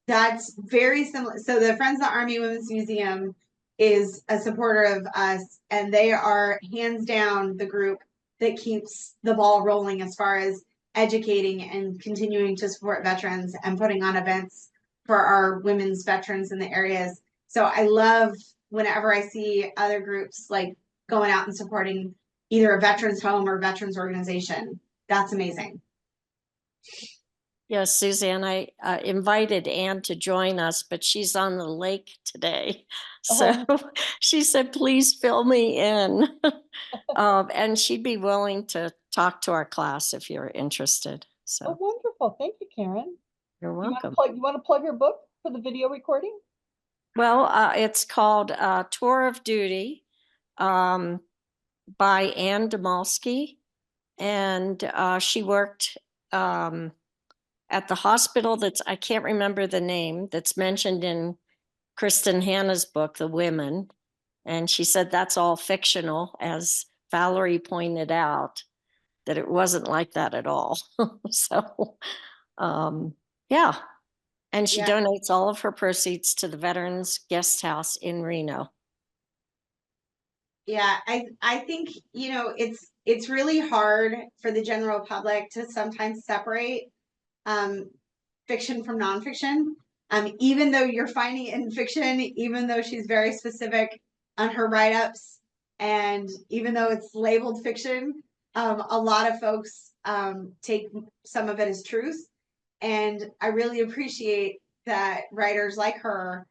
That's very similar. So the Friends of the Army Women's Museum is a supporter of us, and they are hands down the group that keeps the ball rolling as far as educating and continuing to support veterans and putting on events for our women's veterans in the areas. So I love whenever I see other groups like going out and supporting either a veterans home or veterans organization. That's amazing.
Yes, Suzanne, I invited Anne to join us, but she's on the lake today. So she said, please fill me in. And she'd be willing to talk to our class if you're interested. So
Oh, wonderful. Thank you, Karen.
you're welcome.
You want to plug your book for the video recording?
Well, it's called Tour of Duty by Anne Demalski. And she worked at the hospital I can't remember the name, that's mentioned in Kristen Hanna's book, The Women. And she said that's all fictional, as Valerie pointed out, that it wasn't like that at all. So, yeah. And she donates all of her proceeds to the Veterans Guest House in Reno.
Yeah, I think, it's really hard for the general public to sometimes separate fiction from nonfiction. Even though you're finding it in fiction, even though she's very specific on her write-ups, and even though it's labeled fiction, a lot of folks take some of it as truth. And I really appreciate that writers like her,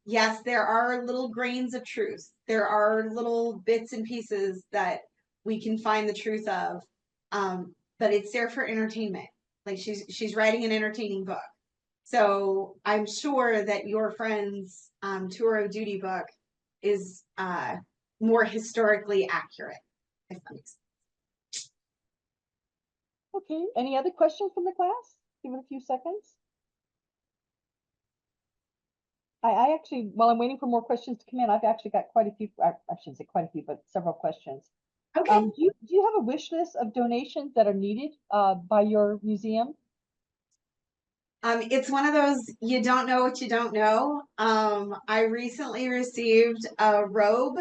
yes, there are little grains of truth. There are little bits and pieces that we can find the truth of, but it's there for entertainment. Like she's writing an entertaining book. So I'm sure that your friend's Tour of Duty book is more historically accurate, if that makes sense.
Okay, any other questions from the class? Give it a few seconds. I actually, while I'm waiting for more questions to come in, I've actually got quite a few, I shouldn't say quite a few, but several questions.
Okay.
Do you have a wish list of donations that are needed by your museum?
It's one of those, you don't know what you don't know. I recently received a robe,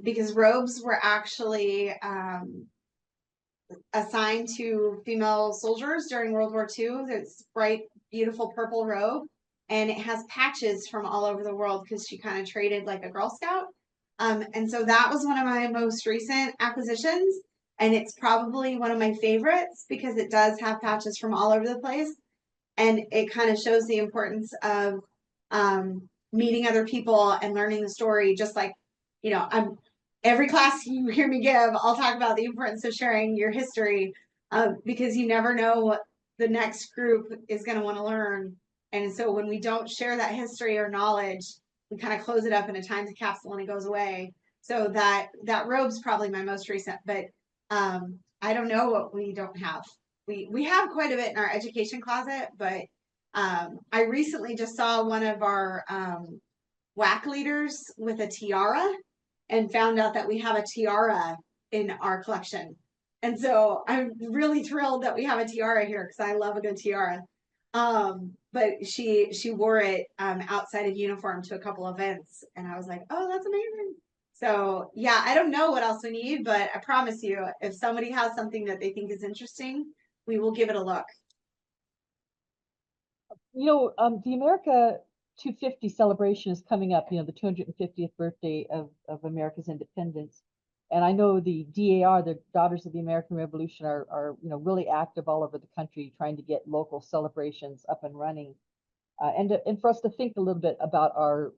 because robes were actually assigned to female soldiers during World War II. It's bright, beautiful purple robe, and it has patches from all over the world because she kind of traded like a Girl Scout. And so that was one of my most recent acquisitions, and it's probably one of my favorites because it does have patches from all over the place, and it kind of shows the importance of meeting other people and learning the story. Just like, I'm every class you hear me give, I'll talk about the importance of sharing your history, because you never know what the next group is going to want to learn. And so when we don't share that history or knowledge, we kind of close it up in a time capsule and it goes away. So that robe's probably my most recent, but I don't know what we don't have. We have quite a bit in our education closet, but I recently just saw one of our WAC leaders with a tiara and found out that we have a tiara in our collection. And so I'm really thrilled that we have a tiara here because I love a good tiara. But she wore it outside of uniform to a couple events, and I was like, oh, that's amazing. So yeah, I don't know what else we need, but I promise you, if somebody has something that they think is interesting, we will give it a look.
The America 250 celebration is coming up, the 250th birthday of America's independence. And I know the DAR, the Daughters of the American Revolution, are really active all over the country trying to get local celebrations up and running. And for us to think a little bit about our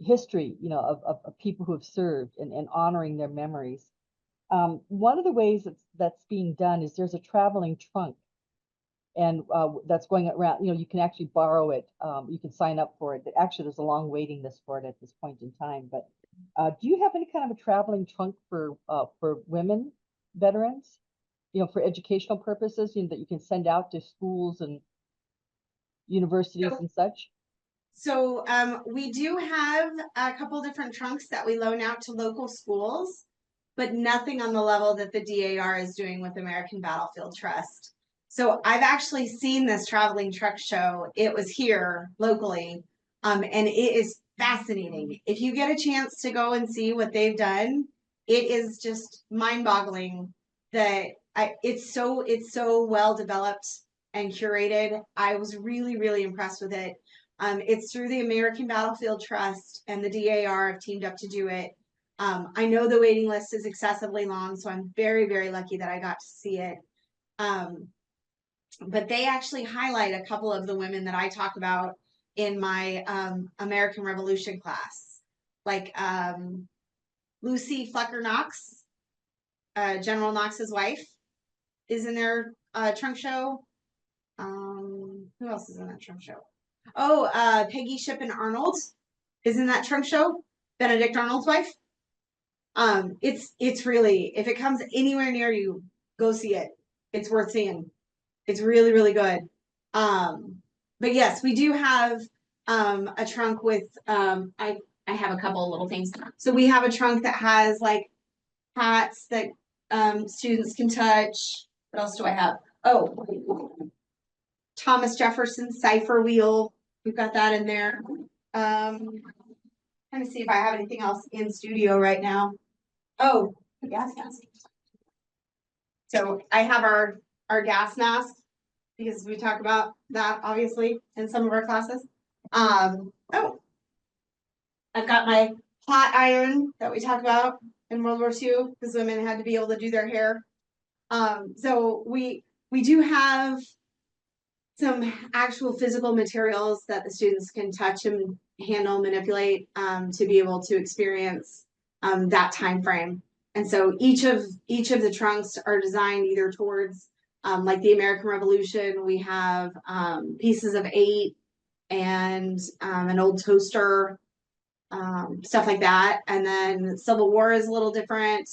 history, of people who have served and honoring their memories. One of the ways that's being done is there's a traveling trunk, and that's going around. You can actually borrow it. You can sign up for it. Actually, there's a long waiting list for it at this point in time. But do you have any kind of a traveling trunk for women veterans? For educational purposes, that you can send out to schools and universities and such?
So we do have a couple different trunks that we loan out to local schools, but nothing on the level that the DAR is doing with American Battlefield Trust. So I've actually seen this traveling truck show. It was here locally, and it is fascinating. If you get a chance to go and see what they've done, it is just mind-boggling that it's so well developed and curated. I was really, really impressed with it. It's through the American Battlefield Trust, and the DAR have teamed up to do it. I know the waiting list is excessively long, so I'm very, very lucky that I got to see it. But they actually highlight a couple of the women that I talk about in my American Revolution class, like Lucy Flecker Knox, General Knox's wife, is in their trunk show. Who else is in that trunk show? Oh, Peggy Shippen Arnold is in that trunk show. Benedict Arnold's wife. It's really, if it comes anywhere near you, go see it. It's worth seeing. It's really, really good. But yes, we do have a trunk with I have a couple of little things. So we have a trunk that has like hats that students can touch. What else do I have? Oh, Thomas Jefferson's cipher wheel. We've got that in there. Trying to see if I have anything else in studio right now. Oh, the gas mask. So I have our gas mask because we talk about that obviously in some of our classes. Oh, I've got my hot iron that we talk about in World War II because women had to be able to do their hair. So we do have some actual physical materials that the students can touch and handle, manipulate, to be able to experience that time frame. And so each of the trunks are designed either towards like the American Revolution. We have pieces of 8 and an old toaster, stuff like that. And then Civil War is a little different.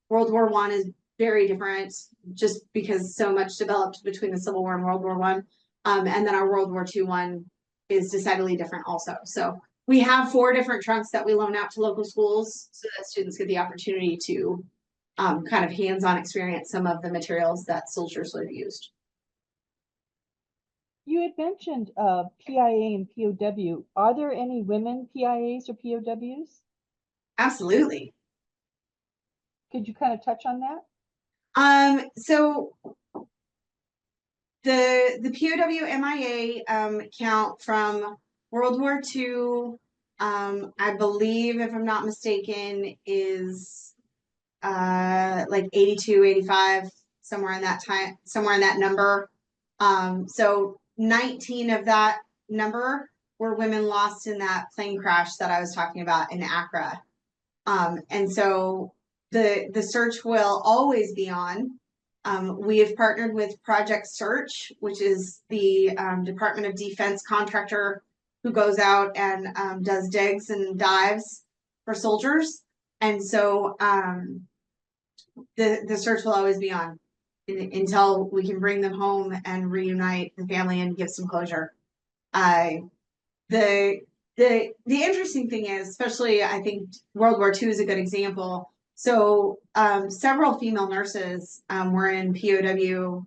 World War I is very different just because so much developed between the Civil War and World War I. And then our World War II one is decidedly different also. So We have 4 different trunks that we loan out to local schools so that students get the opportunity to kind of hands-on experience some of the materials that soldiers would have used.
You had mentioned PIA and POW. Are there any women PIAs or POWs?
Absolutely.
Could you kind of touch on that?
So the POW MIA count from World War II, I believe, if I'm not mistaken, is like 82, 85, somewhere in that time, somewhere in that number. So 19 of that number were women lost in that plane crash that I was talking about in Accra. And so the search will always be on. We have partnered with Project Search, which is the Department of Defense contractor who goes out and does digs and dives for soldiers. And so the search will always be on until we can bring them home and reunite the family and give some closure. The interesting thing is, especially I think World War II is a good example. So several female nurses were in POW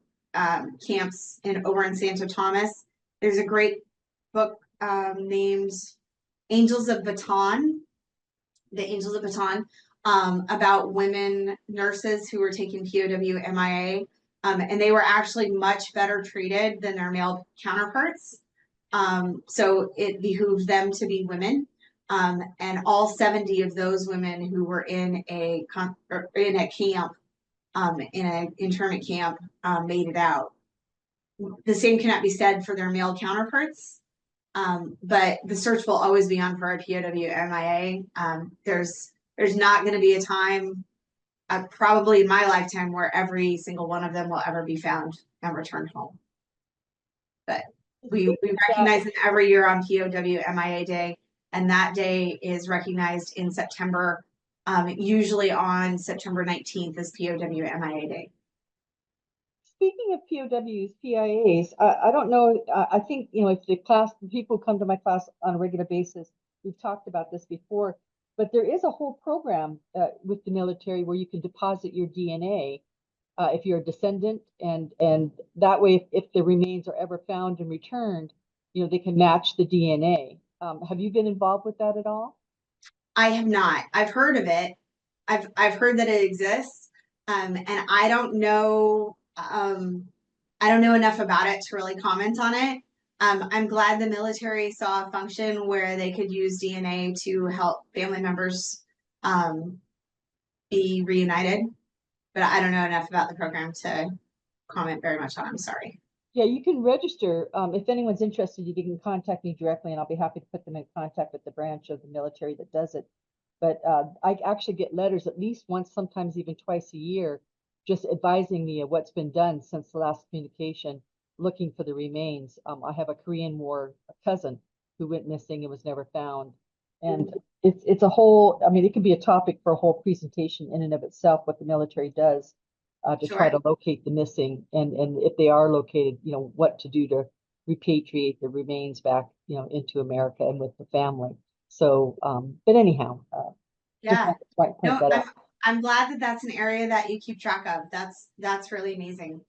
camps over in Santo Thomas. There's a great book named Angels of Baton, The Angels of Baton, about women nurses who were taking POW MIA. And they were actually much better treated than their male counterparts. So it behooved them to be women. And all 70 of those women who were in a camp, in an internment camp, made it out. The same cannot be said for their male counterparts. But the search will always be on for our POW MIA. There's not going to be a time, probably in my lifetime, where every single one of them will ever be found and returned home. But we recognize them every year on POW MIA Day, and that day is recognized in September. Usually on September 19th is POW MIA Day.
Speaking of POWs, PIAs, I don't know. I think, if the people come to my class on a regular basis, we've talked about this before, but there is a whole program with the military where you can deposit your DNA if you're a descendant, and that way, if the remains are ever found and returned, they can match the DNA. Have you been involved with that at all?
I have not. I've heard of it. I've heard that it exists, and I don't know. I don't know enough about it to really comment on it. I'm glad the military saw a function where they could use DNA to help family members be reunited, but I don't know enough about the program to comment very much on. I'm sorry.
Yeah, you can register. If anyone's interested, you can contact me directly, and I'll be happy to put them in contact with the branch of the military that does it. But I actually get letters at least once, sometimes even twice a year, just advising me of what's been done since the last communication, looking for the remains. I have a Korean War cousin who went missing and was never found. And it's a whole, it can be a topic for a whole presentation in and of itself, what the military does to try to locate the missing, and if they are located, what to do to repatriate the remains back, into America and with the family. So, but anyhow,
Yeah. No,
that
I'm glad that that's an area that you keep track of. That's really amazing.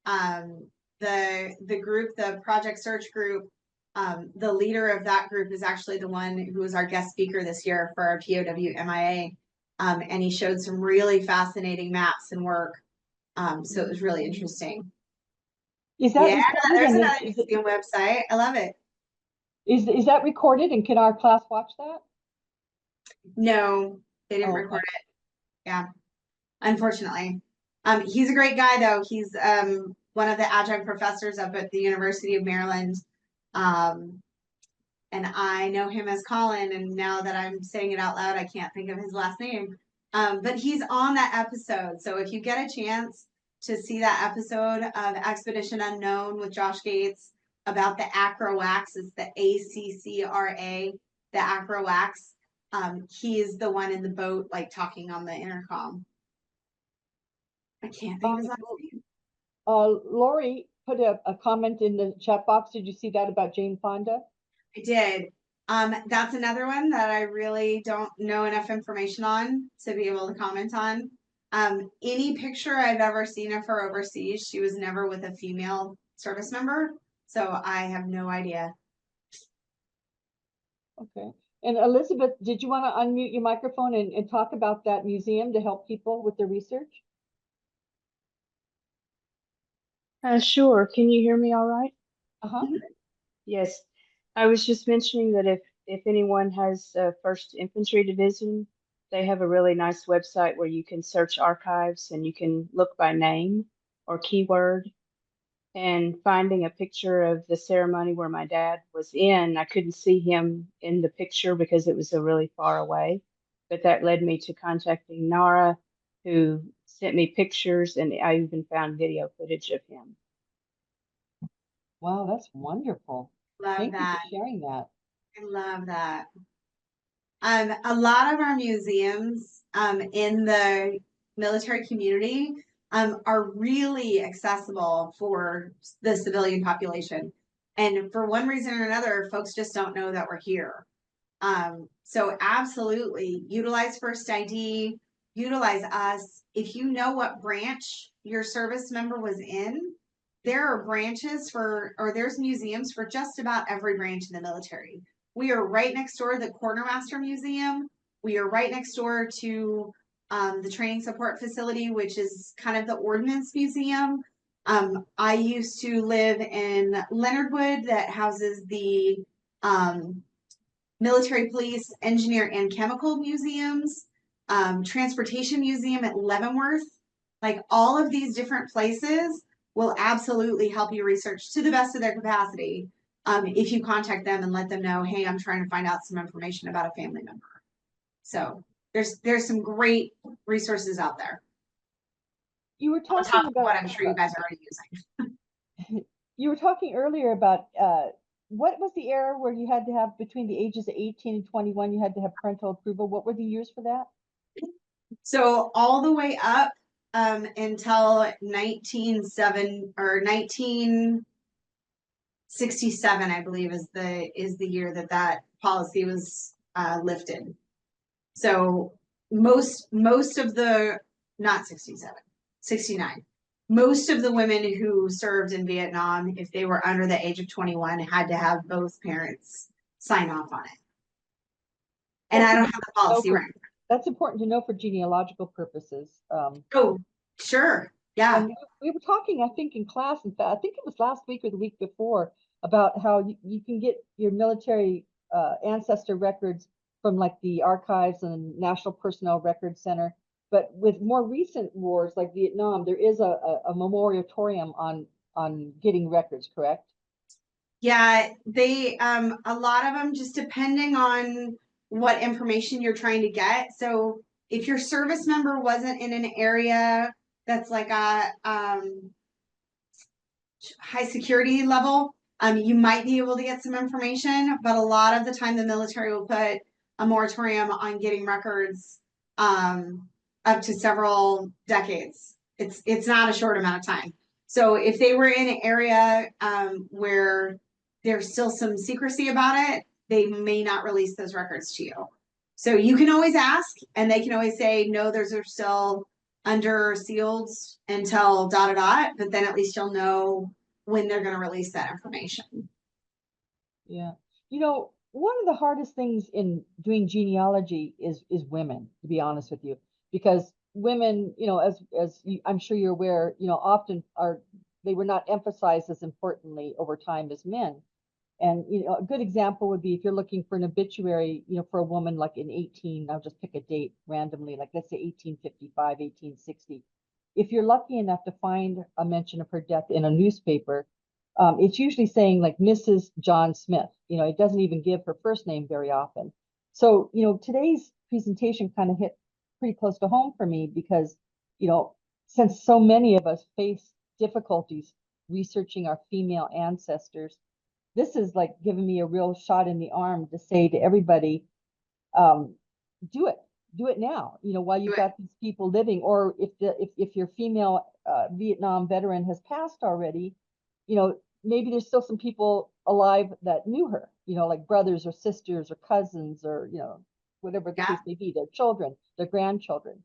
The group, the Project Search group, the leader of that group is actually the one who was our guest speaker this year for our POW MIA. And he showed some really fascinating maps and work. So it was really interesting.
Is that
there's another museum website. I love it.
Is that recorded, and can our class watch that?
No, they didn't record it. Yeah, unfortunately. He's a great guy though. He's one of the adjunct professors up at the University of Maryland. And I know him as Colin, and now that I'm saying it out loud, I can't think of his last name. But he's on that episode. So if you get a chance to see that episode of Expedition Unknown with Josh Gates about the Accra Wax, it's the ACCRA, the Accra Wax. He's the one in the boat, like talking on the intercom. I can't think of his last name.
Lori put a comment in the chat box. Did you see that about Jane Fonda?
I did. That's another one that I really don't know enough information on to be able to comment on. Any picture I've ever seen of her overseas, she was never with a female service member, so I have no idea.
Okay. And Elizabeth, did you want to unmute your microphone and talk about that museum to help people with their research?
Sure. Can you hear me all right?
Uh-huh.
Yes. I was just mentioning that if anyone has First Infantry Division, they have a really nice website where you can search archives and you can look by name or keyword. And finding a picture of the ceremony where my dad was in, I couldn't see him in the picture because it was a really far away. But that led me to contacting Nara, who sent me pictures, and I even found video footage of him.
Wow, that's wonderful.
Love
Thank you
that.
for sharing that.
I love that. A lot of our museums in the military community are really accessible for the civilian population. And for one reason or another, folks just don't know that we're here. So absolutely utilize First ID, utilize us. If you know what branch your service member was in, there are branches for, or there's museums for just about every branch in the military. We are right next door to the Quartermaster Museum. We are right next door to the Training Support Facility, which is kind of the Ordnance Museum. I used to live in Leonardwood, that houses the Military Police, Engineer, and Chemical Museums, Transportation Museum at Leavenworth. Like, all of these different places will absolutely help you research to the best of their capacity. If you contact them and let them know, hey, I'm trying to find out some information about a family member. So there's some great resources out there.
You were
On
talking
top of
about
what I'm sure you guys are already using.
you were talking earlier about what was the era where you had to have between the ages of 18 and 21, you had to have parental approval. What were the years for that?
So all the way up until 1967, I believe is the year that policy was lifted. So most of the, not 67, 69. Most of the women who served in Vietnam, if they were under the age of 21, had to have both parents sign off on it. And I don't have the policy right.
That's important to know for genealogical purposes.
Oh, sure. Yeah.
And we were talking, I think, in class, in fact, I think it was last week or the week before, about how you can get your military ancestor records from like the archives and National Personnel Records Center. But with more recent wars like Vietnam, there is a moratorium on getting records, correct?
Yeah, they a lot of them, just depending on what information you're trying to get. So if your service member wasn't in an area that's like a high security level, you might be able to get some information, but a lot of the time the military will put a moratorium on getting records up to several decades. It's not a short amount of time. So if they were in an area where there's still some secrecy about it, they may not release those records to you. So you can always ask, and they can always say, no, those are still under sealed until ... but then at least you'll know when they're going to release that information.
Yeah. You know, one of the hardest things in doing genealogy is women, to be honest with you, because women, you know, as you, I'm sure you're aware, you know, often they were not emphasized as importantly over time as men. And you know, a good example would be if you're looking for an obituary, you know, for a woman like in 18, I'll just pick a date randomly, like let's say 1855, 1860. If you're lucky enough to find a mention of her death in a newspaper, it's usually saying like Mrs. John Smith. You know, it doesn't even give her first name very often. So, you know, today's presentation kind of hit pretty close to home for me because, you know, since so many of us face difficulties researching our female ancestors, this is like giving me a real shot in the arm to say to everybody, do it now, you know, while you've got these people living, or if your female Vietnam veteran has passed already, you know, maybe there's still some people alive that knew her, you like brothers or sisters or cousins or, whatever the
Yeah.
case may be, their children, their grandchildren.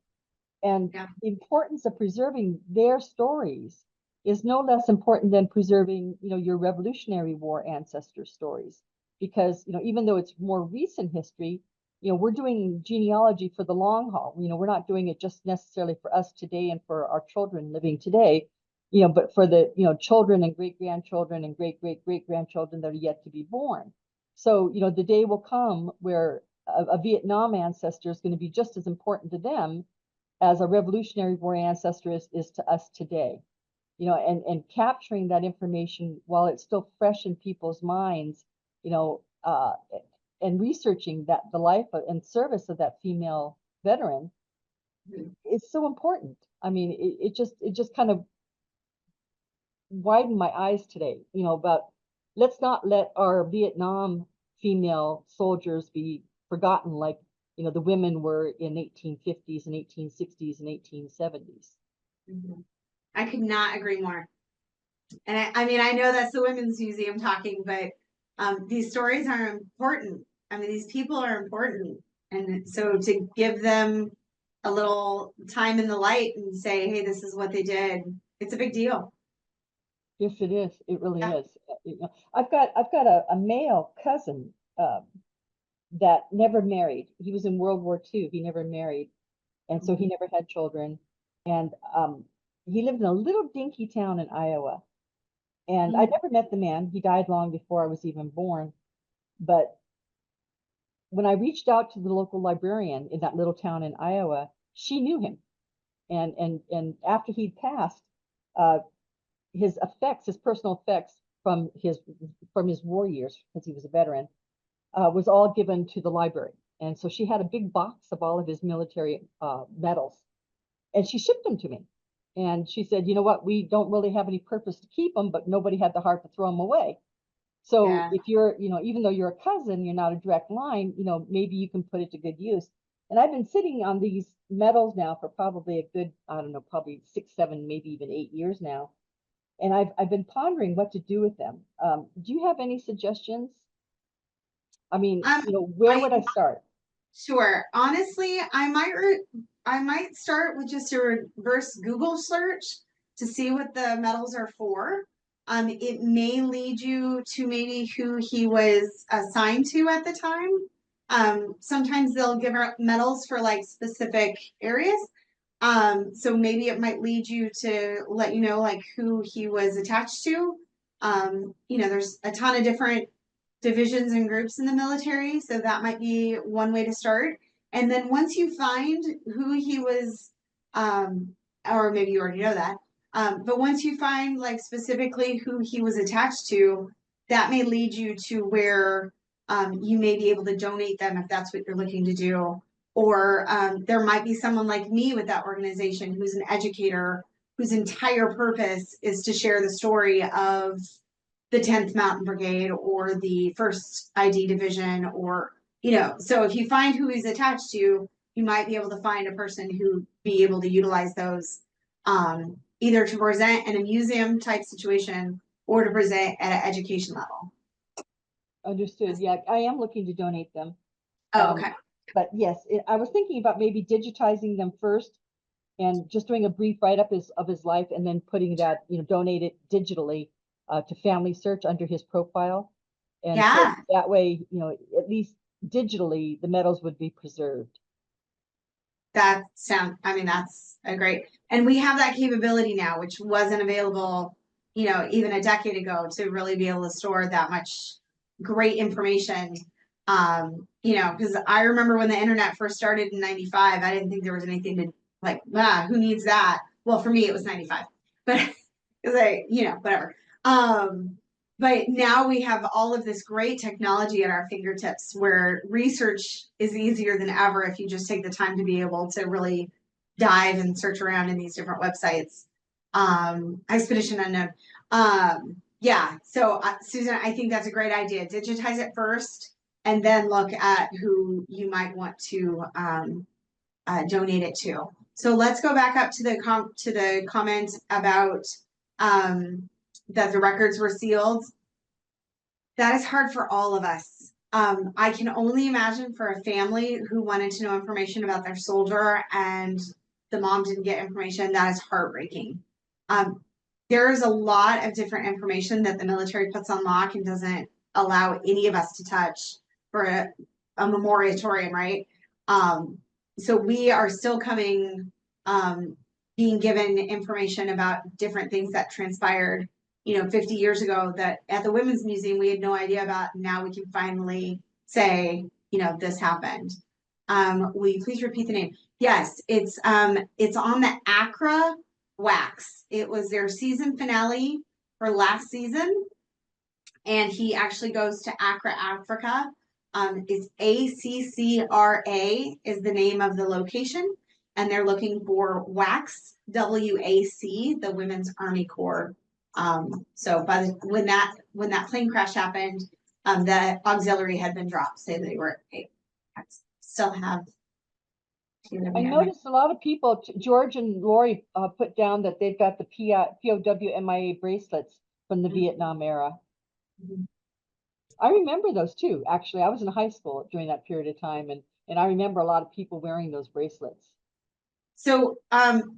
And
Yeah.
the importance of preserving their stories is no less important than preserving, your Revolutionary War ancestor stories. Because, even though it's more recent history, we're doing genealogy for the long haul. We're not doing it just necessarily for us today and for our children living today, but for the, children and great-grandchildren and great-great-great-grandchildren that are yet to be born. So, the day will come where a Vietnam ancestor is going to be just as important to them as a Revolutionary War ancestor is to us today. And capturing that information while it's still fresh in people's minds, and researching that the life and service of that female veteran is so important. I mean, it just kind of widened my eyes today, about let's not let our Vietnam female soldiers be forgotten like, the women were in 1850s and 1860s and 1870s.
I could not agree more. And I mean, I know that's the Women's Museum talking, but these stories are important. I mean, these people are important. And so to give them a little time in the light and say, hey, this is what they did, it's a big deal.
Yes, it is. It really
Yeah.
is. I've got a male cousin that never married. He was in World War II. He never married, and so he never had children. And he lived in a little dinky town in Iowa. And I never met the man. He died long before I was even born. But when I reached out to the local librarian in that little town in Iowa, she knew him. And after he'd passed, his effects, his personal effects from his war years, because he was a veteran, was all given to the library. And so she had a big box of all of his military medals, and she shipped them to me. And she said, you know what, we don't really have any purpose to keep them, but nobody had the heart to throw them away. So
Yeah.
if you're, even though you're a cousin, you're not a direct line, maybe you can put it to good use. And I've been sitting on these medals now for probably a good, I don't know, probably 6, 7, maybe even 8 years now. And I've been pondering what to do with them. Do you have any suggestions? I mean, where would I start?
Sure. Honestly, I might start with just a reverse Google search to see what the medals are for. It may lead you to maybe who he was assigned to at the time. Sometimes they'll give out medals for like specific areas. So maybe it might lead you to let you know like who he was attached to. There's a ton of different divisions and groups in the military, so that might be one way to start. And then once you find who he was, or maybe you already know that, but once you find like specifically who he was attached to, that may lead you to where you may be able to donate them if that's what you're looking to do. Or there might be someone like me with that organization who's an educator whose entire purpose is to share the story of the 10th Mountain Brigade or the 1st ID Division, or, so if you find who he's attached to, you might be able to find a person who be able to utilize those either to present in a museum type situation or to present at an education level.
Understood. Yeah, I am looking to donate them.
Oh, okay.
But yes, I was thinking about maybe digitizing them first and just doing a brief write-up of his life and then putting that, donate it digitally to Family Search under his profile. And
Yeah.
so that way, at least digitally, the medals would be preserved.
That's a great, and we have that capability now, which wasn't available, even a decade ago, to really be able to store that much great information. Because I remember when the internet first started in 95, I didn't think there was anything to like, who needs that? Well, for me, it was 95, but because whatever. But now we have all of this great technology at our fingertips where research is easier than ever if you just take the time to be able to really dive and search around in these different websites. Expedition Unknown. Yeah. So Susan, I think that's a great idea. Digitize it first and then look at who you might want to donate it to. So let's go back up to the comment about that the records were sealed. That is hard for all of us. I can only imagine for a family who wanted to know information about their soldier and the mom didn't get information, that is heartbreaking. There is a lot of different information that the military puts on lock and doesn't allow any of us to touch for a memoriatorium, right? So we are still coming, being given information about different things that transpired, 50 years ago that at the Women's Museum we had no idea about. And now we can finally say, this happened. Will you please repeat the name? Yes, it's on the Accra Wax. It was their season finale for last season. And he actually goes to Accra, Africa. It's ACCRA is the name of the location. And they're looking for WAC, WAC, the Women's Army Corps. So when that plane crash happened, the auxiliary had been dropped, so they were still have.
I noticed a lot of people, George and Lori, put down that they've got the POW MIA bracelets from the Vietnam era. I remember those too. Actually, I was in high school during that period of time, and I remember a lot of people wearing those bracelets.
So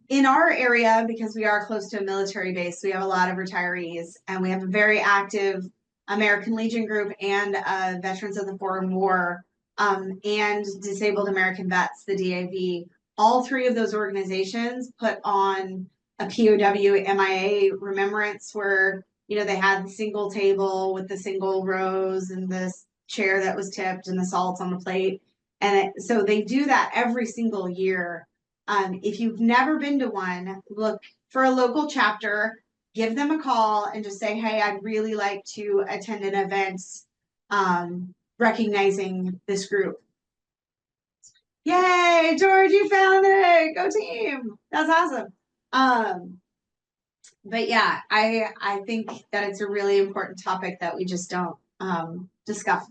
in our area, because we are close to a military base, we have a lot of retirees, and we have a very active American Legion group and Veterans of the Foreign War and Disabled American Vets, the DAV. All three of those organizations put on a POW MIA remembrance where, they had the single table with the single rows and this chair that was tipped and the salts on the plate. And so they do that every single year. If you've never been to one, look for a local chapter, give them a call and just say, hey, I'd really like to attend an event recognizing this group. Yay, George, you found it. Go team. That's awesome. But yeah, I think that it's a really important topic that we just don't discuss.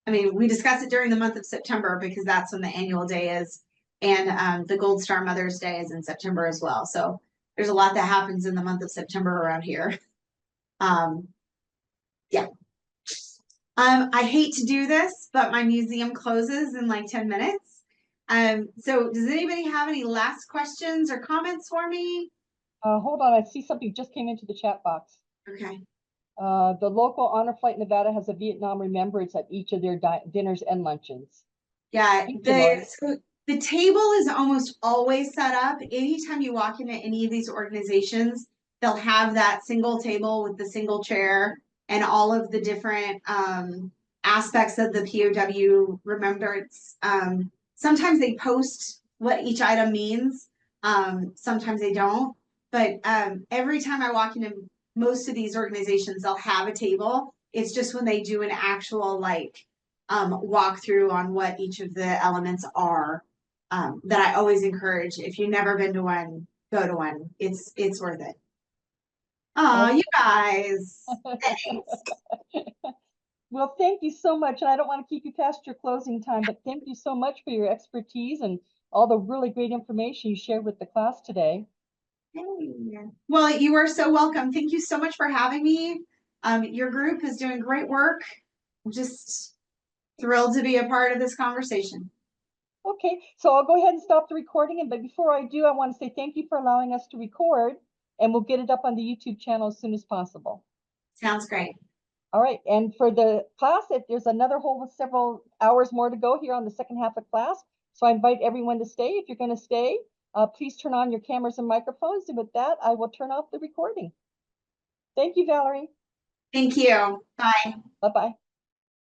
I mean, we discuss it during the month of September because that's when the annual day is. And the Gold Star Mother's Day is in September as well. So there's a lot that happens in the month of September around here. Yeah. I hate to do this, but my museum closes in like 10 minutes. So does anybody have any last questions or comments for me?
Hold on, I see something just came into the chat box.
Okay.
The local Honor Flight Nevada has a Vietnam remembrance at each of their dinners and luncheons.
Yeah, the table is almost always set up. Anytime you walk into any of these organizations, they'll have that single table with the single chair and all of the different aspects of the POW remembrance. Sometimes they post what each item means. Sometimes they don't. But every time I walk into most of these organizations, they'll have a table. It's just when they do an actual walkthrough on what each of the elements are. That I always encourage. If you've never been to one, go to one. It's worth it. Oh, you guys. Thanks.
Well, thank you so much. And I don't want to keep you past your closing time, but thank you so much for your expertise and all the really great information you shared with the class today.
Well, you are so welcome. Thank you so much for having me. Your group is doing great work. I'm just thrilled to be a part of this conversation.
Okay, so I'll go ahead and stop the recording. But before I do, I want to say thank you for allowing us to record, and we'll get it up on the YouTube channel as soon as possible.
Sounds great.
All right, and for the class, there's another whole several hours more to go here on the second half of class. So I invite everyone to stay. If you're going to stay, please turn on your cameras and microphones. And with that, I will turn off the recording. Thank you, Valerie.
Thank you. Bye.
Bye-bye.